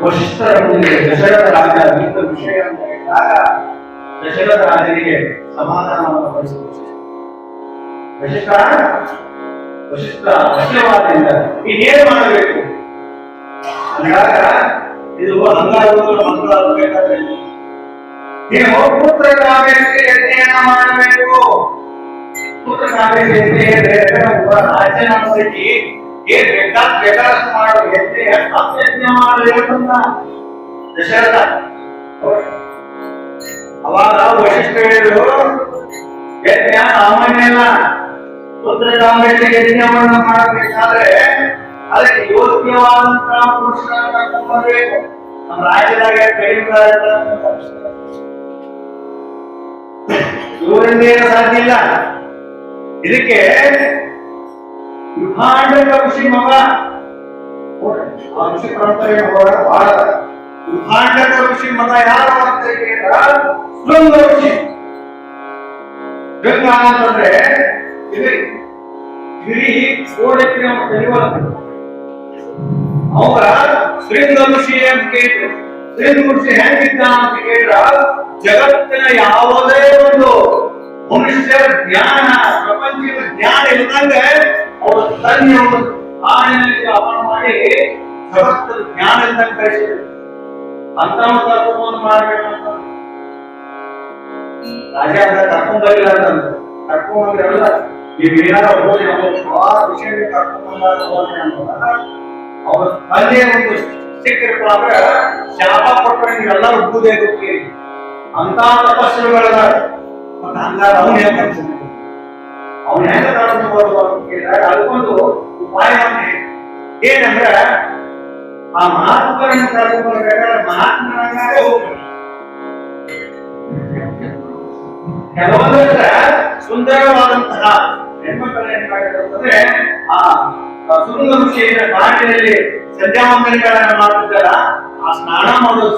ವಶಿಷ್ಠರ ಮುಂದೆ ದಶರಥ ರಾಜ ಇಂಥ ವಿಷಯ ಅಂತ ಹೇಳಿದಾಗ ದಶರಥ ರಾಜನಿಗೆ ಸಮಾಧಾನವನ್ನು ವಹಿಸುವುದು ವಶಿಷ್ಠ ವಶವಾದಿಂದ ಇನ್ನೇನು ಮಾಡಬೇಕು ಅಂದಾಗ ಇದು ಹಂಗಾಗುವುದು ಮಂಗಳಾಗಬೇಕಾದ್ರೆ ನೀವು ಪುತ್ರ ಕಾವ್ಯಕ್ಕೆ ಯಜ್ಞೆಯನ್ನ ಮಾಡಬೇಕು. ಪುತ್ರ ಕಾವ್ಯಕ್ಕೆ ರಾಜ್ಯನ ಏನ್ ಬೇಕಾದಷ್ಟು ಮಾಡು ಯಜ್ಞ ಮಾಡಬೇಕು ಅಂತ ದಶರಥ. ಅವಾಗ ವಶಿಷ್ಠ ಹೇಳಿದ್ರು ಯಜ್ಞ ಸಾಮಾನ್ಯ ಅಲ್ಲ, ಪುತ್ರ ಕಾವ್ಯಕ್ಕೆ ಯಜ್ಞವನ್ನು ಮಾಡಬೇಕಾದ್ರೆ ಅದಕ್ಕೆ ಯೋಗ್ಯವಾದಂತಹ ಪುರುಷರನ್ನ ಕರ್ಕೊಂಡ್ಬರ್ಬೇಕು. ನಮ್ಮ ರಾಜ್ಯದಾಗ ಇವರಿಂದ ಸಾಧ್ಯ ಇಲ್ಲ. ಇದಕ್ಕೆ ವಿಭಾಂಡಕ ಋಷಿ ಮಗ ಋಷಿ ಪರಂಪರೆ ಬಹಳ ವಿಭಾಂಡಕ ಋಷಿ ಮಗ ಯಾರು ಅಂತ ಶೃಂಗ ಋಷಿ. ಶೃಂಗ ಅಂತಂದ್ರೆ ಗಿರಿ ಕೋಡಕ್ಕೆ ನಾವು ತಿಳಿಯುವ ಅವಾಗ ಶೃಂಗ ಋಷಿ ಅಂತ ಕೇಳಿದ್ರು. ಶೃಂಗ ಋಷಿ ಹೆಂಗಿದ್ದ ಅಂತ ಕೇಳಿದ್ರ ಜಗತ್ತಿನ ಯಾವುದೇ ಒಂದು ಮನುಷ್ಯರ ಜ್ಞಾನ ಪ್ರಪಂಚದ ಜ್ಞಾನ ಇಲ್ಲದಂಗೆ ಅವರ ತಂದೆ ಆನೆಯಲ್ಲಿ ಅಪನ ಮಾಡಿ ಜಗತ್ತದ ಜ್ಞಾನ ಇಲ್ಲದಂಗೆ ಕಳಿಸಿದ್ರು. ಅಂತ ಕರ್ಕೊಂಡು ಮಾಡ್ಬೇಕಂತ ರಾಜ ಅಂತ ಕರ್ಕೊಂಡ್ ಬರಲಿಲ್ಲ ಅಂತಂದ್ರೆ ಕರ್ಕೊಂಡ್ ಬಂದ್ರಲ್ಲ ಈಗ ಏನಾರ ಹೋಗಿ ಬಹಳ ವಿಷಯ ಕರ್ಕೊಂಡ್ ಬಂದ ಅವ್ರ ತಂದೆ ಒಂದು ಸಿಕ್ಕಿರಪ್ಪ ಅಂದ್ರೆ ಶಾಪ ಕೊಟ್ಟರೆ ನೀವೆಲ್ಲರೂ ಬೂದೆ ಗೊತ್ತೀರಿ ಅಂತ ತಪಸ್ಸುಗಳ ಮತ್ತೆ ಹಂಗಾರ ಅವನು ಹೆಂಗ ಕರ್ಕೊಂಡು ಅಂತ ಕೇಳಿದಾಗ ಅದಕ್ಕೊಂದು ಉಪಾಯ ಏನಂದ್ರ ಆ ಮಹಾತ್ಮರನ್ನು ಕರ್ಕೊಂಡು ಬರ್ಬೇಕಾದ್ರೆ ಮಹಾತ್ಮರಂಗಾಗ ಹೋಗ್ಬೇಕು. ಕೆಲವೊಂದರ ಸುಂದರವಾದಂತಹ ಹೆಣ್ಮಕ್ಕಳು ಏನ್ ಮಾಡಿದ್ರೆ ಆ ಸುಂದರ ಋಷಿಯ ಕಾಡಿನಲ್ಲಿ ಸಂಧ್ಯಾವಂದನೆಗಳನ್ನ ಮಾಡುತ್ತಾರ. ಆ ಸ್ನಾನ ಮಾಡೋದು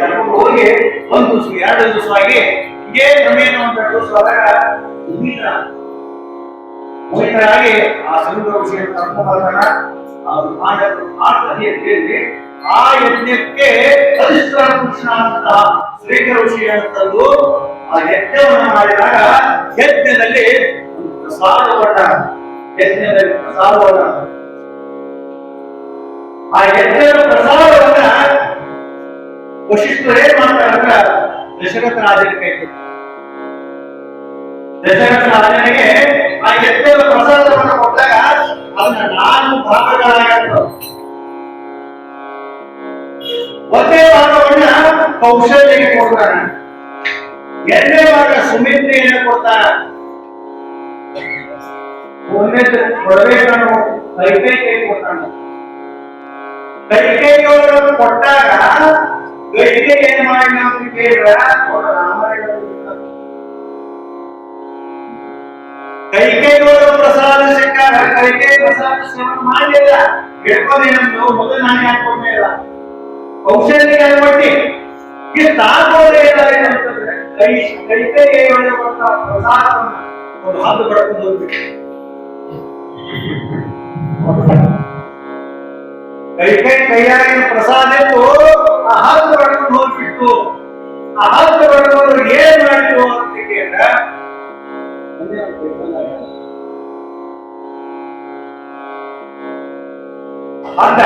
ಕರ್ಕೊಂಡು ಹೋಗಿ ಒಂದು ದಿವಸ 2 ದಿವಸ ಆಗಿ ಹೀಗೆ ಕ್ರಮೇಣ ಒಂದು 2 ದಿವಸ ಮೋಹಿತರಾಗಿ ಆ ಸುಂದರ ಋಷಿಯನ್ನು ಕರ್ಕೊಂಡು ಬರ್ತಾರ. ಆ ಯಜ್ಞಕ್ಕೆ ಅಧಿಷ್ಠಾನ ಪುರುಷನಾದಂತಹ ಶ್ರೀಕ ಋಷಿಯನ್ನು ತಂದು ಆ ಯಜ್ಞವನ್ನು ಮಾಡಿದಾಗ ಯಜ್ಞದಲ್ಲಿ ಪ್ರಸಾದವನ್ನ ಆ ಯಜ್ಞದ ಪ್ರಸಾದವನ್ನ ವಶಿಷ್ಠರು ಏನ್ ಮಾಡ್ತಾರಂದ್ರ ದಶರಥ ರಾಜನಿಗೆ ಕೈ ಕೊಡ್ತಾರೆ. ದಶರಥ ರಾಜನಿಗೆ ಆ ಯಜ್ಞದ ಪ್ರಸಾದವನ್ನು ಕೊಟ್ಟಾಗ ಅದನ್ನ 4 ಭಾಗಗಳಾಗಿರ್ತವೆ. ಒಂದೇ ಭಾಗವನ್ನ ಕೌಶಲ್ಯಗೆ ಕೊಡ್ತಾನ, 2ನೇ ಭಾಗ ಸುಮಿತ್ರೆಯನ್ನು ಕೊಡ್ತಾನ, 3ನೇದು ಕೊಡಬೇಕನ್ನು ಕೈಕೇಯಿಗೆ ಕೊಡ್ತಾನ. ಕೈಕೇಯಿಯೊಳಗೆ ಕೊಟ್ಟಾಗ ಕೈಕೇಯಿ ಏನ್ ಮಾಡಿದ ಅಂತ ಕೇಳಿದ್ರ ಕೈಕೇಯಿಯೊಳಗೆ ಪ್ರಸಾದ ಸಿಕ್ಕಾಗ ಕೈಕೇಯಿ ಪ್ರಸಾದ ಸೇವನೆ ಮಾಡಲಿಲ್ಲ. ಹೇಳ್ಕೋದೇನಂದು ಮೊದಲು ನಾನು ಯಾಕೆ ಇಲ್ಲ ಕೌಶಲ್ಯ ಕೊಟ್ಟಿ ಈ ತಾಗೋದೇ ಅಂತಂದ್ರೆ ಕೈಕೇಯಿ ಒಳ್ಳೆ ಕೊಟ್ಟ ಪ್ರಸಾದವನ್ನ ಒಂದು ಹಾದು ಪಡ್ಕೊಂಡು ಹೋಗ್ಬೇಕು. ಕೈಯಾಗಿನ ಪ್ರಸಾದ ಇತ್ತು, ಆ ಹತ್ತು ಹೊಡ್ಕೊಂಡು ಹೋಗ್ಬಿಟ್ಟು ಆ ಹತ್ತು ಹೊಡ್ಕೊಂಡು ಏನ್ ಮಾಡಿದ್ರು ಅಂತ ಕೇಳಿದ್ರೆ ಅಂತ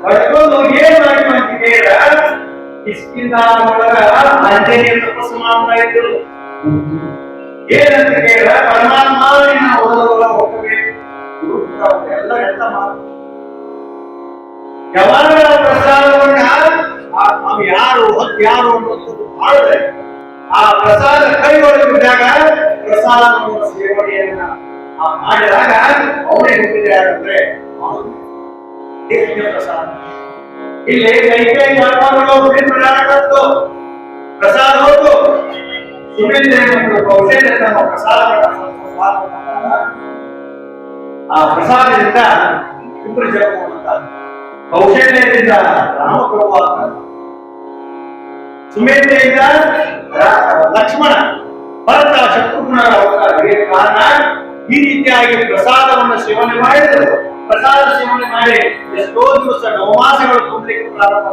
ಹೊಡ್ಕೊಂಡು ಏನ್ ಮಾಡಿದ್ರು ಅಂತ ಕೇಳಿದ್ರೆ ಇಷ್ಟಿಂದ ಒಳಗ ಆಂಜನೇಯ ತಪಸ್ಸು ಮಾಡ್ತಾ ಇದ್ರು. ಏನಂತ ಕೇಳಿದ್ರೆ ಪರಮಾತ್ಮ ನಿನ್ನ ಒಳಗೊಳ ಹೋಗಬೇಕು ಎಲ್ಲ ಎಂತ ಮಾತು. ಯಾವಾಗ ಪ್ರಸಾದವನ್ನ ನಾವು ಯಾರು ಹೊತ್ತು ಯಾರು ಅನ್ನೋದು ಮಾಡಿದ್ರೆ ಆ ಪ್ರಸಾದ ಕೈ ಒಳಗಿದ್ದಾಗ ಪ್ರಸಾದವನ್ನು ಸೇವನೆಯನ್ನ ಮಾಡಿದಾಗ ಅವನೇ ಹುಟ್ಟಿದ್ರೆ ಯಾಕಂದ್ರೆ ಪ್ರಸಾದ. ಇಲ್ಲಿ ಕೈ ವ್ಯಾಪಾರಗಳು ಪ್ರಸಾದ ಹೋದು ಸುಮಿತ್ರೆ ಒಂದು ಕೌಶಲ್ಯ ನಮ್ಮ ಪ್ರಸಾದ ಆ ಪ್ರಸಾದದಿಂದ ಇಬ್ಬರು ಜನ್ಮ ಕೌಶಲ್ಯದಿಂದ ರಾಮಪ್ರಭು ಸುಮೇಧೆಯಿಂದ ಲಕ್ಷ್ಮಣ ಭರತ ಶತ್ರುಘ್ನರ ಅವತಾರ ಕಾರಣ ಈ ರೀತಿಯಾಗಿ ಪ್ರಸಾದವನ್ನು ಸೇವನೆ ಮಾಡಿದರು. ಪ್ರಸಾದ ಸೇವನೆ ಮಾಡಿ ಎಷ್ಟೋ ದಿವಸ ನವಮಾಸಗಳು ತುಂಬಲಿಕ್ಕೆ ಪ್ರಾರಂಭ.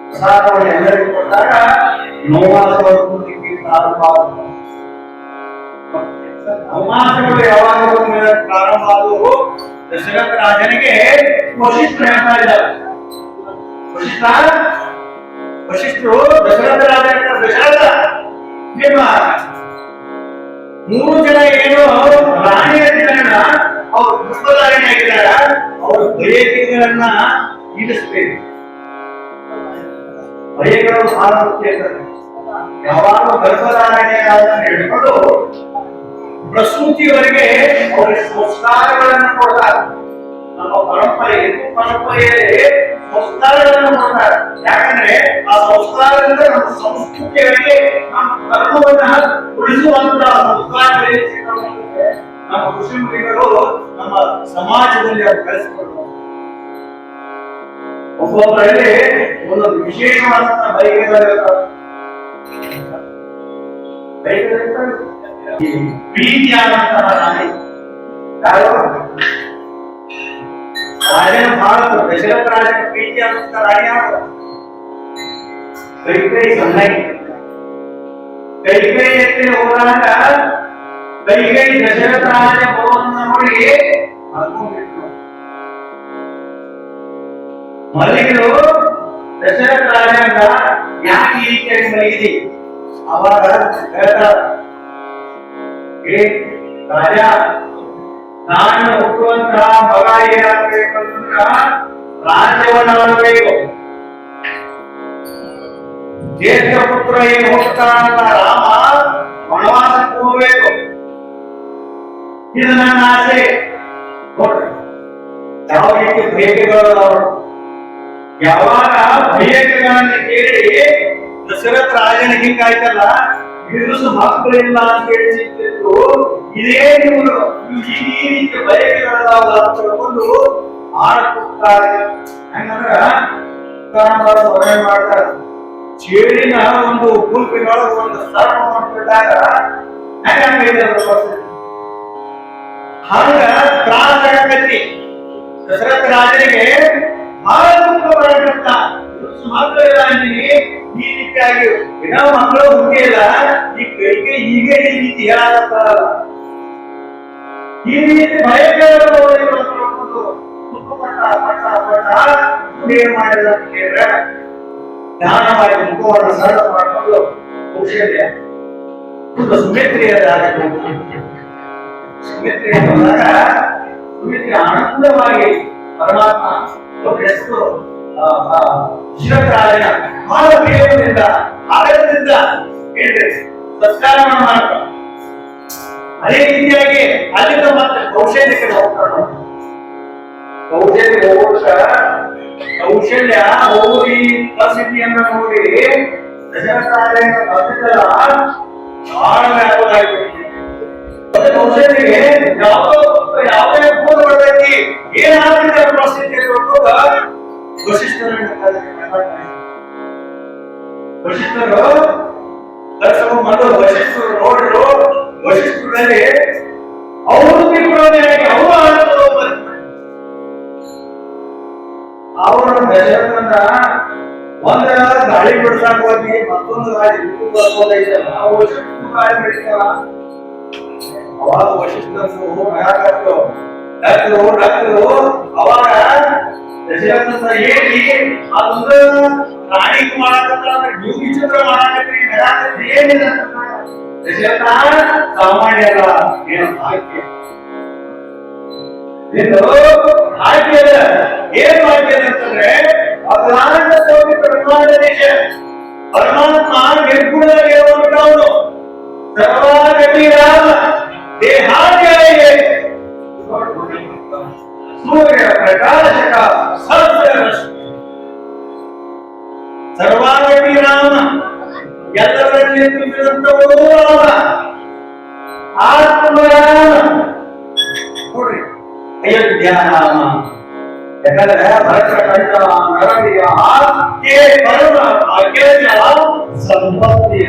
ಪ್ರಸಾದವನ್ನು ಎಲ್ಲರಿಗೂ ಕೊಟ್ಟಾಗ ನವಮಾಸಗಳು ತುಂಬಲಿಕ್ಕೆ ಪ್ರಾರಂಭ. ನವಮಾಸಗಳು ಯಾವಾಗ ಪ್ರಾರಂಭ ಆದವು? ದಶರಥ ರಾಜನಿಗೆ ವಶಿಷ್ಠರು ಹೇಳ್ತಾ ಇದ್ದಾರೆ. ವಶಿಷ್ಠರು ದಶರಥ ರಾಜ ದಶರಥ ನಿಮ್ಮ 3 ಜನ ಏನು ರಾಣಿಯರಿದ್ದಾರಲ್ಲ ಅವರು ಪುಷ್ಪಧಾರಣೆ ಆಗಿದ್ದಾರೆ, ಅವರು ಬಯಕೆಗಳನ್ನ ಈಡಿಸ್ಬೇಕು. ಬಯಕೆಗಳು ಬಹಳ ಮುಖ್ಯ ಇರ್ತದೆ. ಯಾವಾಗ ಗರ್ಭಧಾರಣೆ ಹಿಡ್ಕೊಂಡು ಪ್ರಸೂತಿಯವರೆಗೆ ಅವರಿಗೆ ಸಂಸ್ಕಾರಗಳನ್ನು ಕೊಡ್ತಾರೆ. ನಮ್ಮ ಪರಂಪರೆಯಲ್ಲಿ ಸಂಸ್ಕಾರಗಳನ್ನು ಕೊಡ್ತಾರೆ. ಯಾಕಂದ್ರೆ ಆ ಸಂಸ್ಕಾರದಿಂದ ನಮ್ಮ ಸಂಸ್ಕೃತಿಯವರಿಗೆ ನಮ್ಮ ಧರ್ಮವನ್ನ ಉಳಿಸುವಂತಹ ಸಂಸ್ಕಾರಗಳಿಗೆ ನಮ್ಮ ಋಷಿ ಮುನಿಗಳು ನಮ್ಮ ಸಮಾಜದಲ್ಲಿ ಅವರು ಕಲಿಸಿಕೊಡುವ ಒಬ್ಬೊಬ್ಬರಲ್ಲಿ ಒಂದೊಂದು ವಿಶೇಷವಾದಂತಹ ಬೈಕೆಗಳಿರ್ತಾವೆ. ಪ್ರೀತಿಯಾದಂತಹ ರಾಣಿ ಯಾರು? ರಾಜನ ಭಾರತ ದಶರಥ ರಾಜನ ಪ್ರೀತಿಯಾದಂತಹ ರಾಣಿ ಯಾರು? ಕೈಕೇಯಿ ಸಣ್ಣಾಗಿ. ಕೈಕೇಯಿ ಎತ್ತಿನ ಹೋದಾಗ ಕೈಕೇಯಿ ದಶರಥ ರಾಜ ಬರುವುದನ್ನು ನೋಡಿ ಮಲ್ಕೊಂಡ್ಬಿಟ್ರು. ಮಲಗಿದ್ರು. ದಶರಥ ರಾಜ ಯಾಕೆ ಈ ರೀತಿಯಾಗಿ ಮಲಗಿದಿ? ಅವಾಗ ಹೇಳ್ತಾರೆ, ರಾಜ ನಾನು ಹುಟ್ಟುವಂತಹ ಮಗ ಏನಾಗಬೇಕಂದ್ರ ರಾಜ್ಯವನ್ನು ಆಳಬೇಕು. ಜ್ಯೇಷ್ಠ ಪುತ್ರ ಏನು ಹುಟ್ಟುತ್ತಾನಂತ ರಾಮ ವನವಾಸಕ್ಕೆ ಹೋಗಬೇಕು. ಇದು ನನ್ನ ಆಸೆ. ನೋಡ್ರಿ ಯಾವ ರೀತಿ ಬಯಕೆಗಳು. ಯಾವಾಗ ಬಯಕೆಗಳನ್ನು ಕೇಳಿ ದಶರಥ ರಾಜನ ಹಿಂಗಾಯ್ತಲ್ಲ, ಇರುಸು ಮಕ್ಕಳಿಲ್ಲ ಅಂತ ಹೇಳಿ ಚಿಂತಿದ್ರು. ಇದೇ ನೀವು ಈ ರೀತಿ ಬಯಕೆಗಳಾದ ತಿಳ್ಕೊಂಡು ಆಡ್ತಾರೆ. ಹಂಗಂದ್ರ ವರ್ಣನೆ ಮಾಡ್ತಾರೆ. ಚೇಳಿನ ಒಂದು ಗುಂಪಿನೊಳಗೆ ಒಂದು ಸರ್ಪ ಮಾಡ್ಬಿಟ್ಟಾಗ ಹಂಗ ತ್ರಾಸ ಆಗತ್ತಿ. ದಶರಥ ರಾಜನಿಗೆ ಬಹಳ ದುಃಖ ಬರಕತ್ತ. ಮಕ್ಕಳಿಲ್ಲ ಅಂತೀನಿ, ಈ ರೀತಿಯಾಗಿ ಏನೋ ಮಕ್ಕಳು ಹುಟ್ಟಿಲ್ಲ, ಈ ಕೈಗೆ ಈಗ ಈ ರೀತಿ ಹೇಳಾಗತ್ತಾರಲ್ಲ, ಈ ರೀತಿ ಭಯಗಳು ಏನ್ ಮಾಡಿದ ಅಂತ ಕೇಳಿದ್ರೆ ಜ್ಞಾನವಾಗಿ ಮುಖವನ್ನು ಸರಳ ಮಾಡಿಕೊಂಡು ಕೌಶಲ್ಯ ಸುಮಿತ್ರಿಯಾದಾಗ ಸುಮಿತ್ರಿ ಆನಂದವಾಗಿ ಪರಮಾತ್ಮ ಎಷ್ಟು ಶಿರರಾಜನ ಬಹಳ ಪ್ರಿಯದಿಂದ ಆದರದಿಂದ ಹೇಳ್ರಿ ಸತ್ಕಾರವನ್ನು ಮಾಡ್ತಾರೆ. ಅದೇ ರೀತಿಯಾಗಿ ಅಲ್ಲಿಂದ ಮತ್ತೆ ಕೌಶಲ್ಯಕ್ಕೆ ಹೋಗ್ತಾರೆ. ಕೌಶಲ್ಯ ಹೋಗಿ ಪರಿಸ್ಥಿತಿಯನ್ನ ನೋಡಿ ದಶರಥ ರಾಜನ ಭಕ್ತಲ್ಲ ಬಹಳ ವ್ಯಾಪಕ ಆಗಿಬಿಟ್ಟಿದೆ. ಕೌಶಲ್ಯಗೆ ಯಾವುದೇ ಬೋಧ ಬರ್ತೈತಿ ಏನಾಗ್ತಿದೆ ಪರಿಸ್ಥಿತಿ ವಶಿಷ್ಠರು ದರ್ಶನ ಬಂದು ವಶಿಷ್ಠರು ನೋಡಿದ್ರು. ವಶಿಷ್ಠರಲ್ಲಿ ಅವರು ತಿಳ್ಕೊಳ್ಳೋದಾಗಿ ಅವರು ಬರ್ಬೋದೈತಲ್ಲ ವಶಿಷ್ಠ ಕಾಯಿ ಬೆಳಿತಾರ ಅವಾಗ ವಶಿಷ್ಠರು ಯಾಕಂದ್ರು ಡಾಕ್ಟರು ಅವಾಗ ದಶರಥನ ಹೇಳಿ ಅದೊಂದು ರಾಣಿಗೆ ಮಾಡಕತ್ರ ಅಂದ್ರೆ ನೀವು ವಿಚಿತ್ರ ಮಾಡಕತ್ರಿ ಏನಿಲ್ಲ ದಶರಥ ಸಾಮಾನ್ಯ ಅಲ್ಲ ಏನು ಭಾಗ್ಯ ಇದು ಭಾಗ್ಯ ಏನ್ ಭಾಗ್ಯ ಅಂತಂದ್ರೆ ಅಖಂಡ ಕೋಟಿ ಬ್ರಹ್ಮಾಂಡ ದೇಶ ಪರಮಾತ್ಮ ನಿರ್ಗುಣವಾಗಿರುವಂತವನು ಸರ್ವಾಗತಿ ರಾಮ ದೇಹಾದ್ಯಾಯ ಸೂರ್ಯ ಪ್ರಕಾಶಕ ಸಹಸ್ರರಶ್ಮಿ ಸರ್ವಾಗತಿ ರಾಮ ಎಲ್ಲರಲ್ಲಿ ತುಂಬಿದಂತವನು ರಾಮ ಆತ್ಮರಾಮ ನೋಡ್ರಿ ಅಯೋಧ್ಯ ರಾಮ ಯಾಕಂದ್ರೆ ಭರತ ಕಂಡ ನರವಿಯ ಆಕೆ ಪರಮ ಅಖಿಲ ಸಂಪತ್ತಿ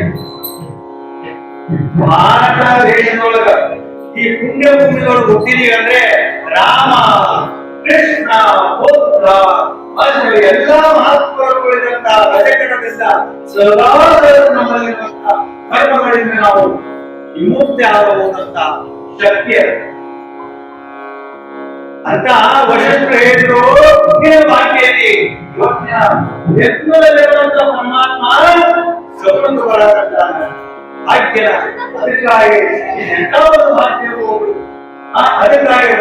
ಭಾರತ ದೇಶದೊಳಗ ಈ ಪುಣ್ಯ ಭೂಮಿಗಳು ಹುಟ್ಟಿದೀವಿ ಅಂದ್ರೆ ರಾಮ ಕೃಷ್ಣ ಬುದ್ಧ ಮತ್ತು ಎಲ್ಲಾ ಮಹಾತ್ಮರುಗಳಿಂದ ರಜಕಣದಿಂದ ಸದಾ ನಮ್ಮಲ್ಲಿರುವಂತ ಕರ್ಮಗಳಿಂದ ನಾವು ವಿಮುಕ್ತಿ ಆಗಬಹುದಂತ ಶಕ್ತಿ ಅಂತ ವಶಿಷ್ಠರು ಹೇಳಿದ್ರು ಭಾಗ್ಯದಲ್ಲಿ ಯತ್ನದಲ್ಲಿರುವಂತ ಪರಮಾತ್ಮ ಸ್ವತಂತ್ರ ಬರಕಂತಾನೆ ಭಾಗ್ಯ ಅದಕ್ಕಾಗಿ ಎಂತ ಒಂದು ಭಾಗ್ಯವು ಅದಕ್ಕಾಗಿ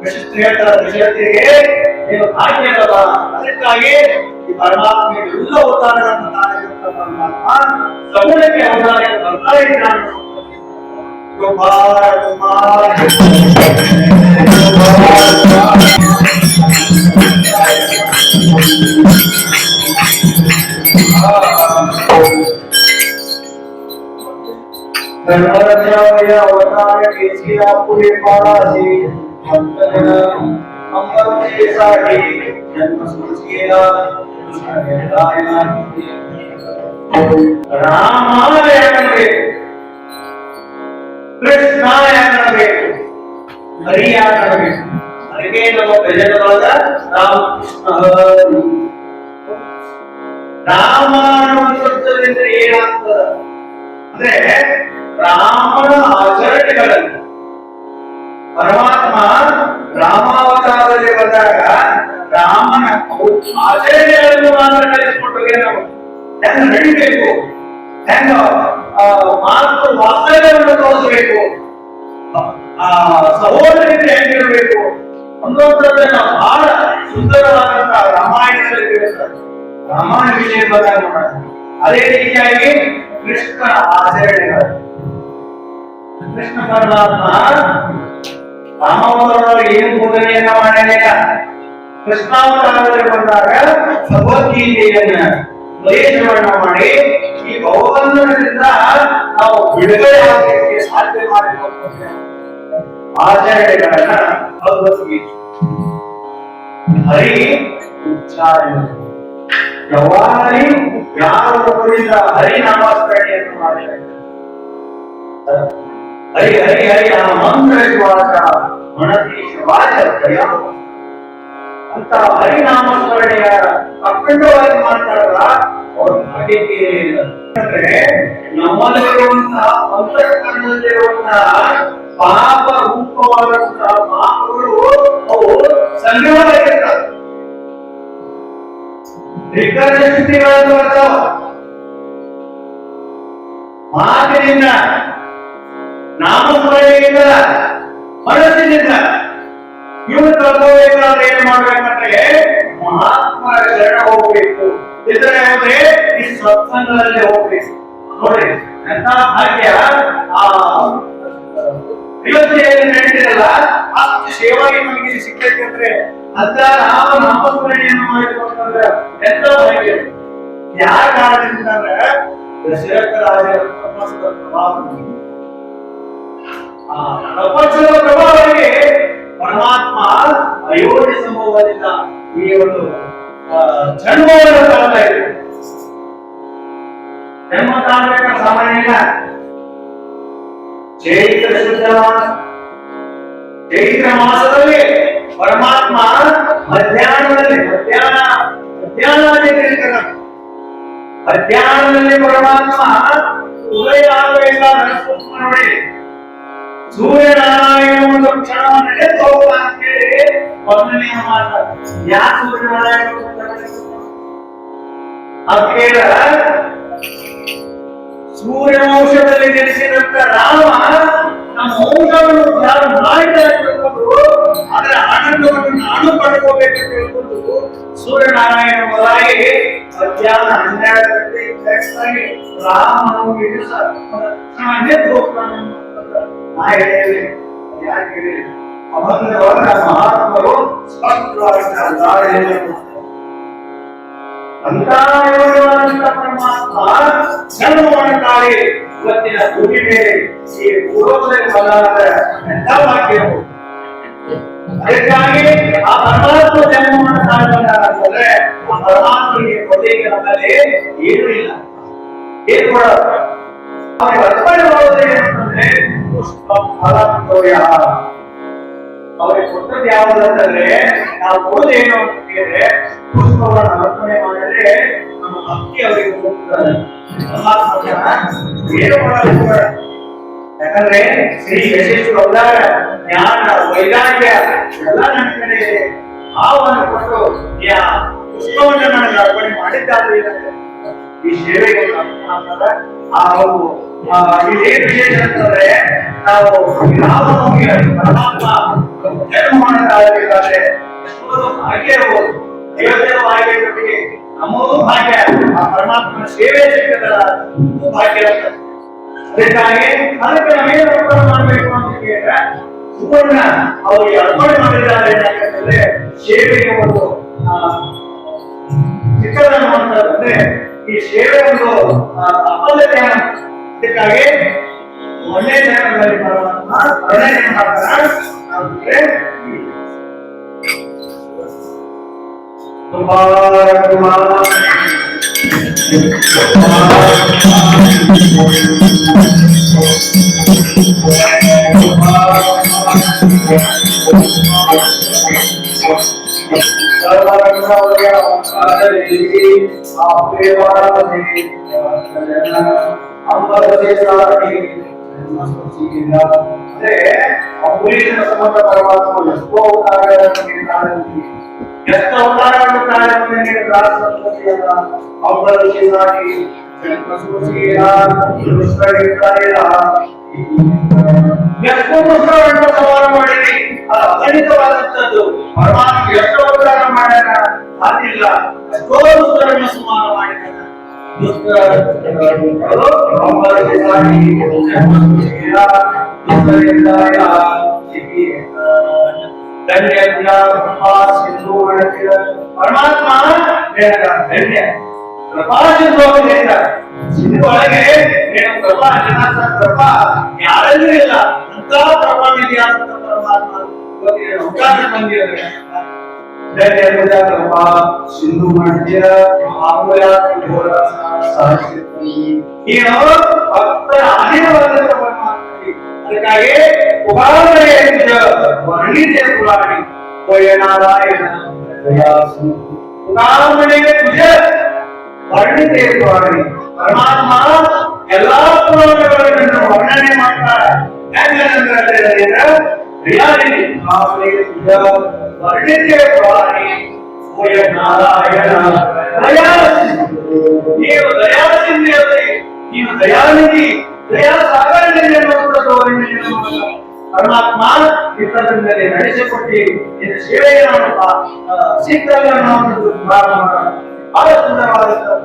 ವಶಿಷ್ಠ ಹೇಳ್ತಾರೆ ದಶರಥಿಗೆ ನೀವು ಭಾಗ್ಯದವ ಅದಕ್ಕಾಗಿ ಈ ಪರಮಾತ್ಮ ಎಲ್ಲ ಅವತಾರಗಳನ್ನು ತಾಳಿರುವಂತ ಪರಮಾತ್ಮ ಸಮೂಹಕ್ಕೆ ಅವತಾರಕ್ಕೆ ಬರ್ತಾ ಇದ್ದಾನೆ ಕುಮಾರ धर्मराजाय अवतार केसिया पुरे पाळासी मंतन अंबरदेसाठी जन्म सुचिया रामाय नवे कृष्णाय नवे हरियाय नवे हरिके नमो ಭಜನವಾದ ರಾಮಕೃಷ್ಣ ರಾಮಾನುಜದಿಂದ ಏನಾಗ್ತದೆ ಅಂದ್ರೆ ರಾಮನ ಆಚರಣೆಗಳಲ್ಲಿ ಪರಮಾತ್ಮ ರಾಮಾವತಾರದಲ್ಲಿ ಬಂದಾಗ ರಾಮನ ಆಚರಣೆಗಳನ್ನು ಮಾತ್ರ ಕಲಿಸ್ಕೊಟ್ಟಿಗೆ ನಾವು ಹೆಂಗ ನಡಿಬೇಕು ಹೆಂಗ ಮಾತು ವಾಸ್ತವ್ಯವನ್ನು ತೋರಿಸಬೇಕು ಸಹೋದರಿಗೆ ಹೆಂಗಿರಬೇಕು ಅನ್ನೋದ್ರನ್ನ ಬಹಳ ಸುಂದರವಾದಂತಹ ರಾಮಾಯಣದಲ್ಲಿ ತಿಳಿಸ್ತಾರೆ ರಾಮಾಯಣ ವಿಷಯ ಬಂದಾಗ ನೋಡೋಣ ಅದೇ ರೀತಿಯಾಗಿ ಕೃಷ್ಣನ ಆಚರಣೆಗಳು ಕೃಷ್ಣ ಪರಮಾತ್ಮ ರಾಮಾವತಾರದಲ್ಲಿ ಏನು ಬೋಧನೆಯನ್ನ ಮಾಡಲಿಲ್ಲ ಕೃಷ್ಣಾವತಾರದಲ್ಲಿ ಬಂದಾಗ ಭಗವದ್ಗೀತೆಯನ್ನ ಉಪದೇಶವನ್ನ ಮಾಡಿ ಈ ಭಗವಂತನಿಂದ ನಾವು ಬಿಡುಗಡೆ ಆಗಲಿಕ್ಕೆ ಸಾಧ್ಯ ಮಾಡಿಕೊಡ್ತೇವೆ ಆಚರಣೆಗಳನ್ನ ಭಗವದ್ಗೀತೆ ಹರಿ ಉಚ್ಚಾರಣೆ ಯಾವಾಗಲೂ ಯಾರು ಒಬ್ಬರಿಂದ ಹರಿ ನಾಮಸ್ಮರಣೆಯನ್ನು ಮಾಡಬೇಕು ಹರಿ ಹರಿ ಹರಿ ಆ ಮಂತ್ರ ಶ್ವಾಸ ಮನಸ್ಸಿ ಶ್ವಾಸ ಅಂತ ಹರಿನಾಮಸ್ಮರಣೆಯ ಅಖಂಡವಾಗಿ ಮಾಡ್ತಾರಲ್ಲ ಅವ್ರ ಭಾಗ್ಯಕ್ಕೆ ಅಂದ್ರೆ ನಮ್ಮಲ್ಲಿರುವಂತಹ ಅಂತಃಕರಣದಲ್ಲಿರುವಂತಹ ಪಾಪ ರೂಪವಾದಂತಹ ಪಾಪಗಳು ಅವು ಸಂಗ್ರಹವಾಗಿರ್ತಾವೆ ಸ್ಥಿತಿಗಳನ್ನು ಬರ್ತಾವ ಮಾತಿನಿಂದ ನಾಮಸ್ಮರಣೆಯಿಂದ ಮನಸ್ಸಿನಿಂದ ಇವು ತಗೋಬೇಕಾದ್ರೆ ಏನ್ ಮಾಡ್ಬೇಕಂದ್ರೆ ಮಹಾತ್ಮರ ಶರಣ ಹೋಗ್ಬೇಕು ಇದ್ರೆ ಅಂದ್ರೆ ಈ ಸತ್ಸಂಗದಲ್ಲಿ ಹೋಗ್ಬೇಕು ನೋಡಿ ಎಂತ ಭಾಗ್ಯ ಆ ಅಯೋಧ್ಯೆಯಲ್ಲಿ ನಡೀತಿರಲ್ಲ ಅಷ್ಟು ಸೇವಾಗಿ ನಮಗೆ ಸಿಕ್ಕೈತೆ ಅಂದ್ರೆ ಅಂತ ನಾವು ನಾಮಸ್ಮರಣೆಯನ್ನು ಮಾಡಿಕೊಂಡ್ರೆ ಎಂತ ಭಾಗ್ಯ ಯಾರ ಕಾರಣದಿಂದ ಅಂದ್ರೆ ದಶರಥ ರಾಜರ ತಪಸ್ಸದ ಪ್ರಭಾವ ಪ್ರಪಂಚದ ಪ್ರಭಾವಕ್ಕೆ ಪರಮಾತ್ಮ ಅಯೋಧ್ಯ ಸಂಭವದಿಂದ ಈ ಒಂದು ಜನ್ಮವನ್ನು ತಗೊಳ್ತಾ ಇದೆ ಜನ್ಮ ತಾಂತ್ರಿಕ ಸಾಮಾನ್ಯ ಇಲ್ಲ ಚೈತ್ರ ಶುದ್ಧ ಮಾಸ ಚೈತ್ರ ಮಾಸದಲ್ಲಿ ಪರಮಾತ್ಮ ಮಧ್ಯಾಹ್ನ ಮಧ್ಯಾಹ್ನದಲ್ಲಿ ಪರಮಾತ್ಮ ಉದಯ ಆಗಬೇಕ ನೋಡಿ ಸೂರ್ಯನಾರಾಯಣ ಒಂದು ಕ್ಷಣ ನಡೆದು ಹೋಗ ಅಂತ ಹೇಳಿ ಮೊದಲನೆಯ ಮಾತ ಯಾಕೆ ಸೂರ್ಯನಾರಾಯಣ ಕೇಳ ಸೂರ್ಯವಂಶದಲ್ಲಿ ಜನಿಸಿದಂತ ರಾಮ ನಮ್ಮ ವಂಶವನ್ನು ಯಾರು ಮಾಡಿದ್ದಾರೆ ತಿಳ್ಕೊಂಡು ಅದರ ಆನಂದವನ್ನು ನಾನು ಪಡ್ಕೋಬೇಕು ತಿಳ್ಕೊಂಡು ಸೂರ್ಯನಾರಾಯಣ ಮೊದಲಾಗಿ ಮಧ್ಯಾಹ್ನ 12 ಗಂಟೆ ಕರೆಕ್ಟಾಗಿ ರಾಮನವಮಿ ದಿವಸ ಯಾಕೆ ಹೇಳಿ ಅಭಂಗವಾದ ಮಹಾತ್ಮರು ಸ್ಪಷ್ಟವಾಗಿ ಅಂತ ಪರಮಾತ್ಮ ಜನ್ಮ ಮಾಡುತ್ತಾರೆ ಇವತ್ತಿನ ಭೂಮಿ ಮೇಲೆ ಈ ಪೂರ್ವದಲ್ಲಿ ಬದಲಾದ ಎಂಥ ಭಾಗ್ಯ ಅದಕ್ಕಾಗಿ ಆ ಪರಮಾತ್ಮ ಜನ್ಮ ಮಾಡುತ್ತಾರೆ ಆ ಪರಮಾತ್ಮನಿಗೆ ಕೊಡುಗೆ ನಮ್ಮಲ್ಲಿ ಏನೂ ಇಲ್ಲ ಏನ್ ಕೊಡೋದು ಅವರಿಗೆ ಅರ್ಪಣೆ ಮಾಡೋದು ಏನಂತಂದ್ರೆ ಪುಷ್ಪ ಫಲಂತೋಯ ಅವ್ರಿಗೆ ಕೊಟ್ಟದ್ದು ಯಾವುದಂತಂದ್ರೆ ನಾವು ಕೊಡೋದು ಏನು ಅಂತ ಕೇಳಿದ್ರೆ ಪುಷ್ಪಗಳನ್ನು ಅರ್ಪಣೆ ಮಾಡಿದ್ರೆ ನಮ್ಮ ಭಕ್ತಿ ಅವರಿಗೆ ಹೋಗ್ತಾರೆ ಏನು ಮಾಡೋದು ಯಾಕಂದ್ರೆ ಶ್ರೀ ಯಶಸ್ವಿ ಅವತಾರ ಜ್ಞಾನ ವೈರಾಗ್ಯ ಎಲ್ಲ ನನ್ನ ಕಡೆ ಇದೆ ಭಾವವನ್ನು ಕೊಟ್ಟು ಪುಷ್ಪವನ್ನು ನನಗೆ ಅರ್ಪಣೆ ಮಾಡಿದ್ದಾದ್ರೆ ಈ ಸೇವೆಗೆ ಇದೇನು ವಿಶೇಷ ಅಂತಂದ್ರೆ ನಾವು ಪರಮಾತ್ಮ ಜನ್ಮ ಮಾಡಬೇಕಾದ್ರೆ ಭಾಗ್ಯ ಇರ್ಬೋದು ಅಯೋಧ್ಯೆಯ ಭಾಗ್ಯ ಜೊತೆಗೆ ನಮ್ಮದು ಭಾಗ್ಯ ಆ ಪರಮಾತ್ಮನ ಸೇವೆ ಸಿಕ್ಕದಲ್ಲ ಭಾಗ್ಯ ಅದಕ್ಕಾಗಿ ಅದಕ್ಕೆ ನಾವೇನು ಅರ್ಪಣೆ ಮಾಡಬೇಕು ಅಂತ ಕೇಳಿದ್ರೆ ಸುವರ್ಣ ಅವರಿಗೆ ಅರ್ಪಣೆ ಮಾಡಿದ್ದಾರೆ ಯಾಕಂದ್ರೆ ಸೇವೆಗೆ ಒಂದು ಚಿಕ್ಕದನ್ನು ಮಾಡ್ತಾರೆ ಈ ಸೇವೆ ಒಂದು ಅಪ್ಪಲ್ಲತೆ ಅದಕ್ಕಾಗಿ ಒಳ್ಳೆ ಜ್ಞಾನದಲ್ಲಿ ಪರಮಾತ್ಮ ವರ್ಣನೆ ಮಾಡ್ತಾರೆ ಪರಮಾತ್ಮ ಎಷ್ಟೋ ಎಷ್ಟು ಅವತಾರವನ್ನು ಎಷ್ಟು ಪುಸ್ತಕವನ್ನು ಸವಾಲು ಮಾಡಿರಿ ಅದು ಅಗಣಿತವಾದಂಥದ್ದು ಪರಮಾತ್ಮ ಎಷ್ಟು ಅವತಾರ ಮಾಡ್ಯಾರ ಅದಿಲ್ಲ ಎಷ್ಟೋ ಪುಸ್ತಕವನ್ನು ಸಮಾನ ಮಾಡಿದ್ದಾರೆ ಪರಮಾತ್ಮ ಧನ್ಯ ಒಳಗೆ ಕೃಪಾ ಯಾರಲ್ಲೂ ಇಲ್ಲ ಅಂತ ಪ್ರಭಾವಿಯಾದಂತ ಪರಮಾತ್ಮ ಅವಕಾಶ ಬಂದಿದ್ದಾರೆ ಕೃಪಾ ಸಿಂಧು ಮಧ್ಯ ಭಕ್ತರ ಆಧೀನವಾದಂತ ಪರಮಾತ್ಮ ಅದಕ್ಕಾಗಿ ವರ್ಣಿತೆ ಪುರಾಣಿ ನಾರಾಯಣ ವರ್ಣಿತೆ ಪುರಾಣಿ ಪರಮಾತ್ಮ ಎಲ್ಲಾ ಪುರಾಣಗಳನ್ನು ವರ್ಣನೆ ಮಾಡ್ತಾರೆ ವರ್ಣಿತೆ ಪುರಾಣಿ ನಾರಾಯಣ ನೀವು ದಯಾಸಿಂಧಿ ನೀವು ದಯಾನಿಧಿ ದಯಾ ಸಾಗರದಲ್ಲಿ ಪರಮಾತ್ಮ ಚಿತ್ರದಿಂದಲೇ ನಡೆಸಿಕೊಟ್ಟು ನಿನ್ನ ಸೇವೆಗೆ ನಾವು ಬಹಳ ಸುಂದರವಾದಂತಹ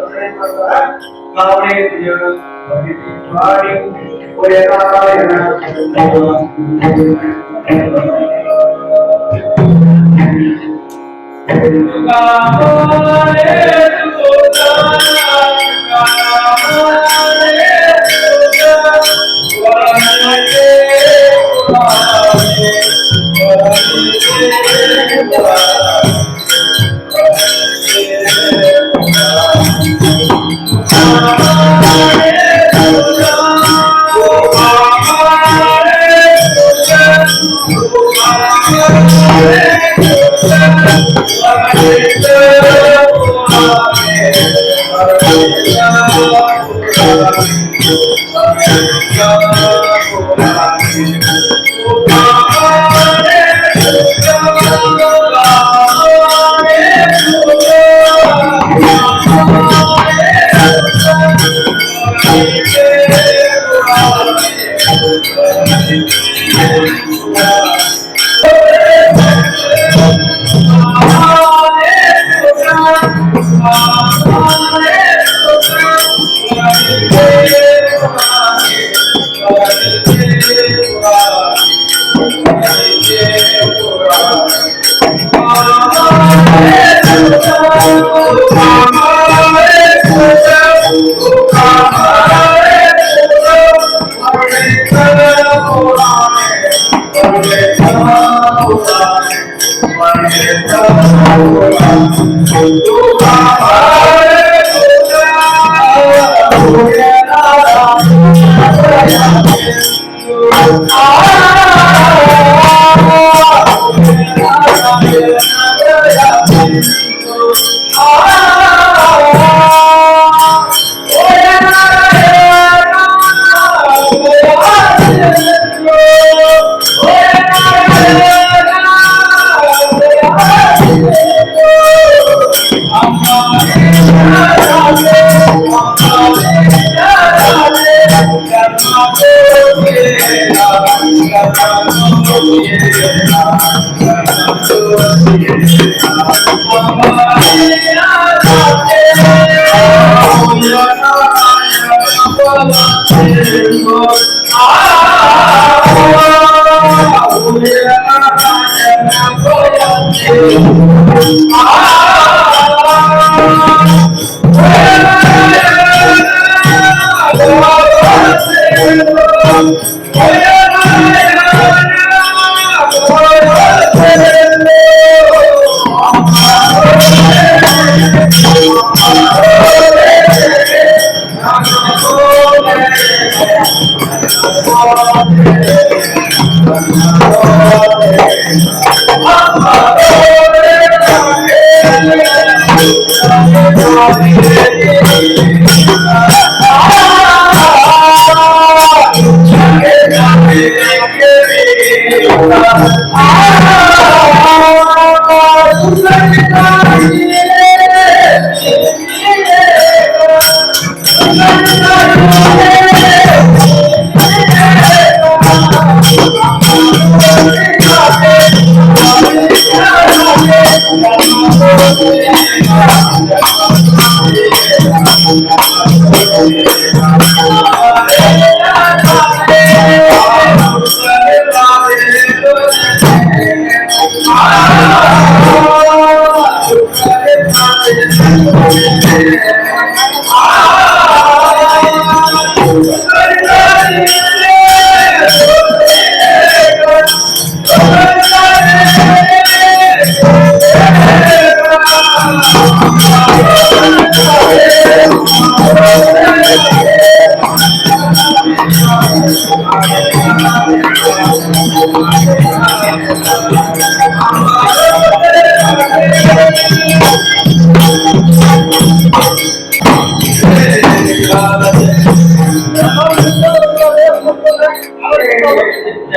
Thank you.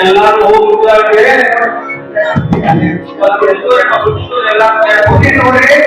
ಎಲ್ಲರೂ ಹೋಗ್ತಾರೆ ನೋಡ್ರಿ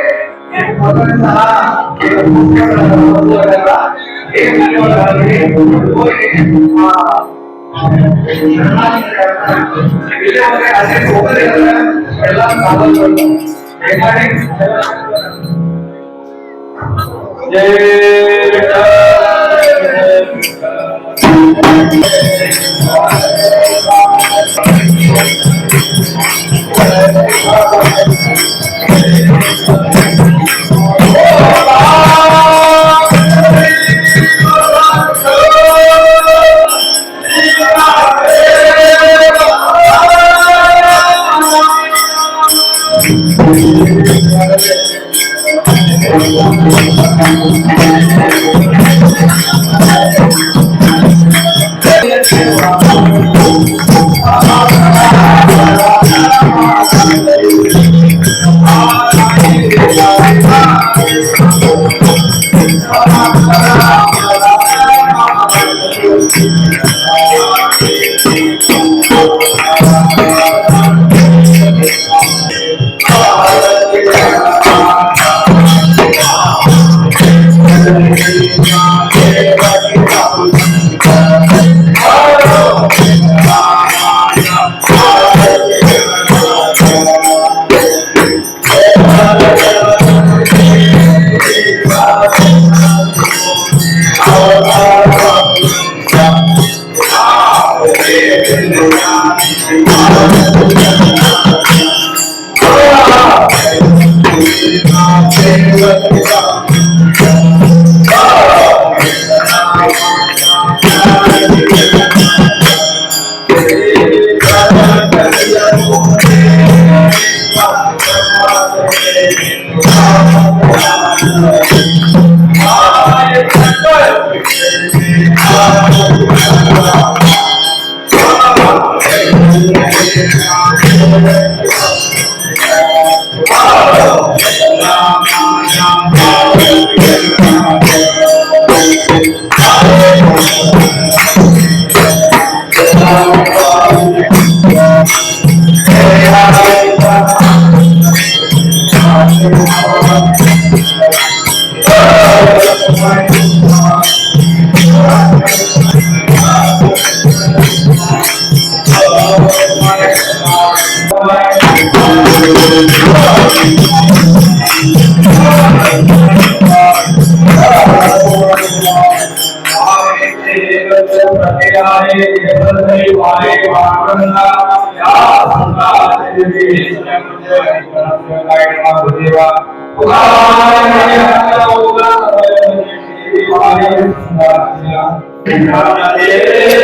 Yeah.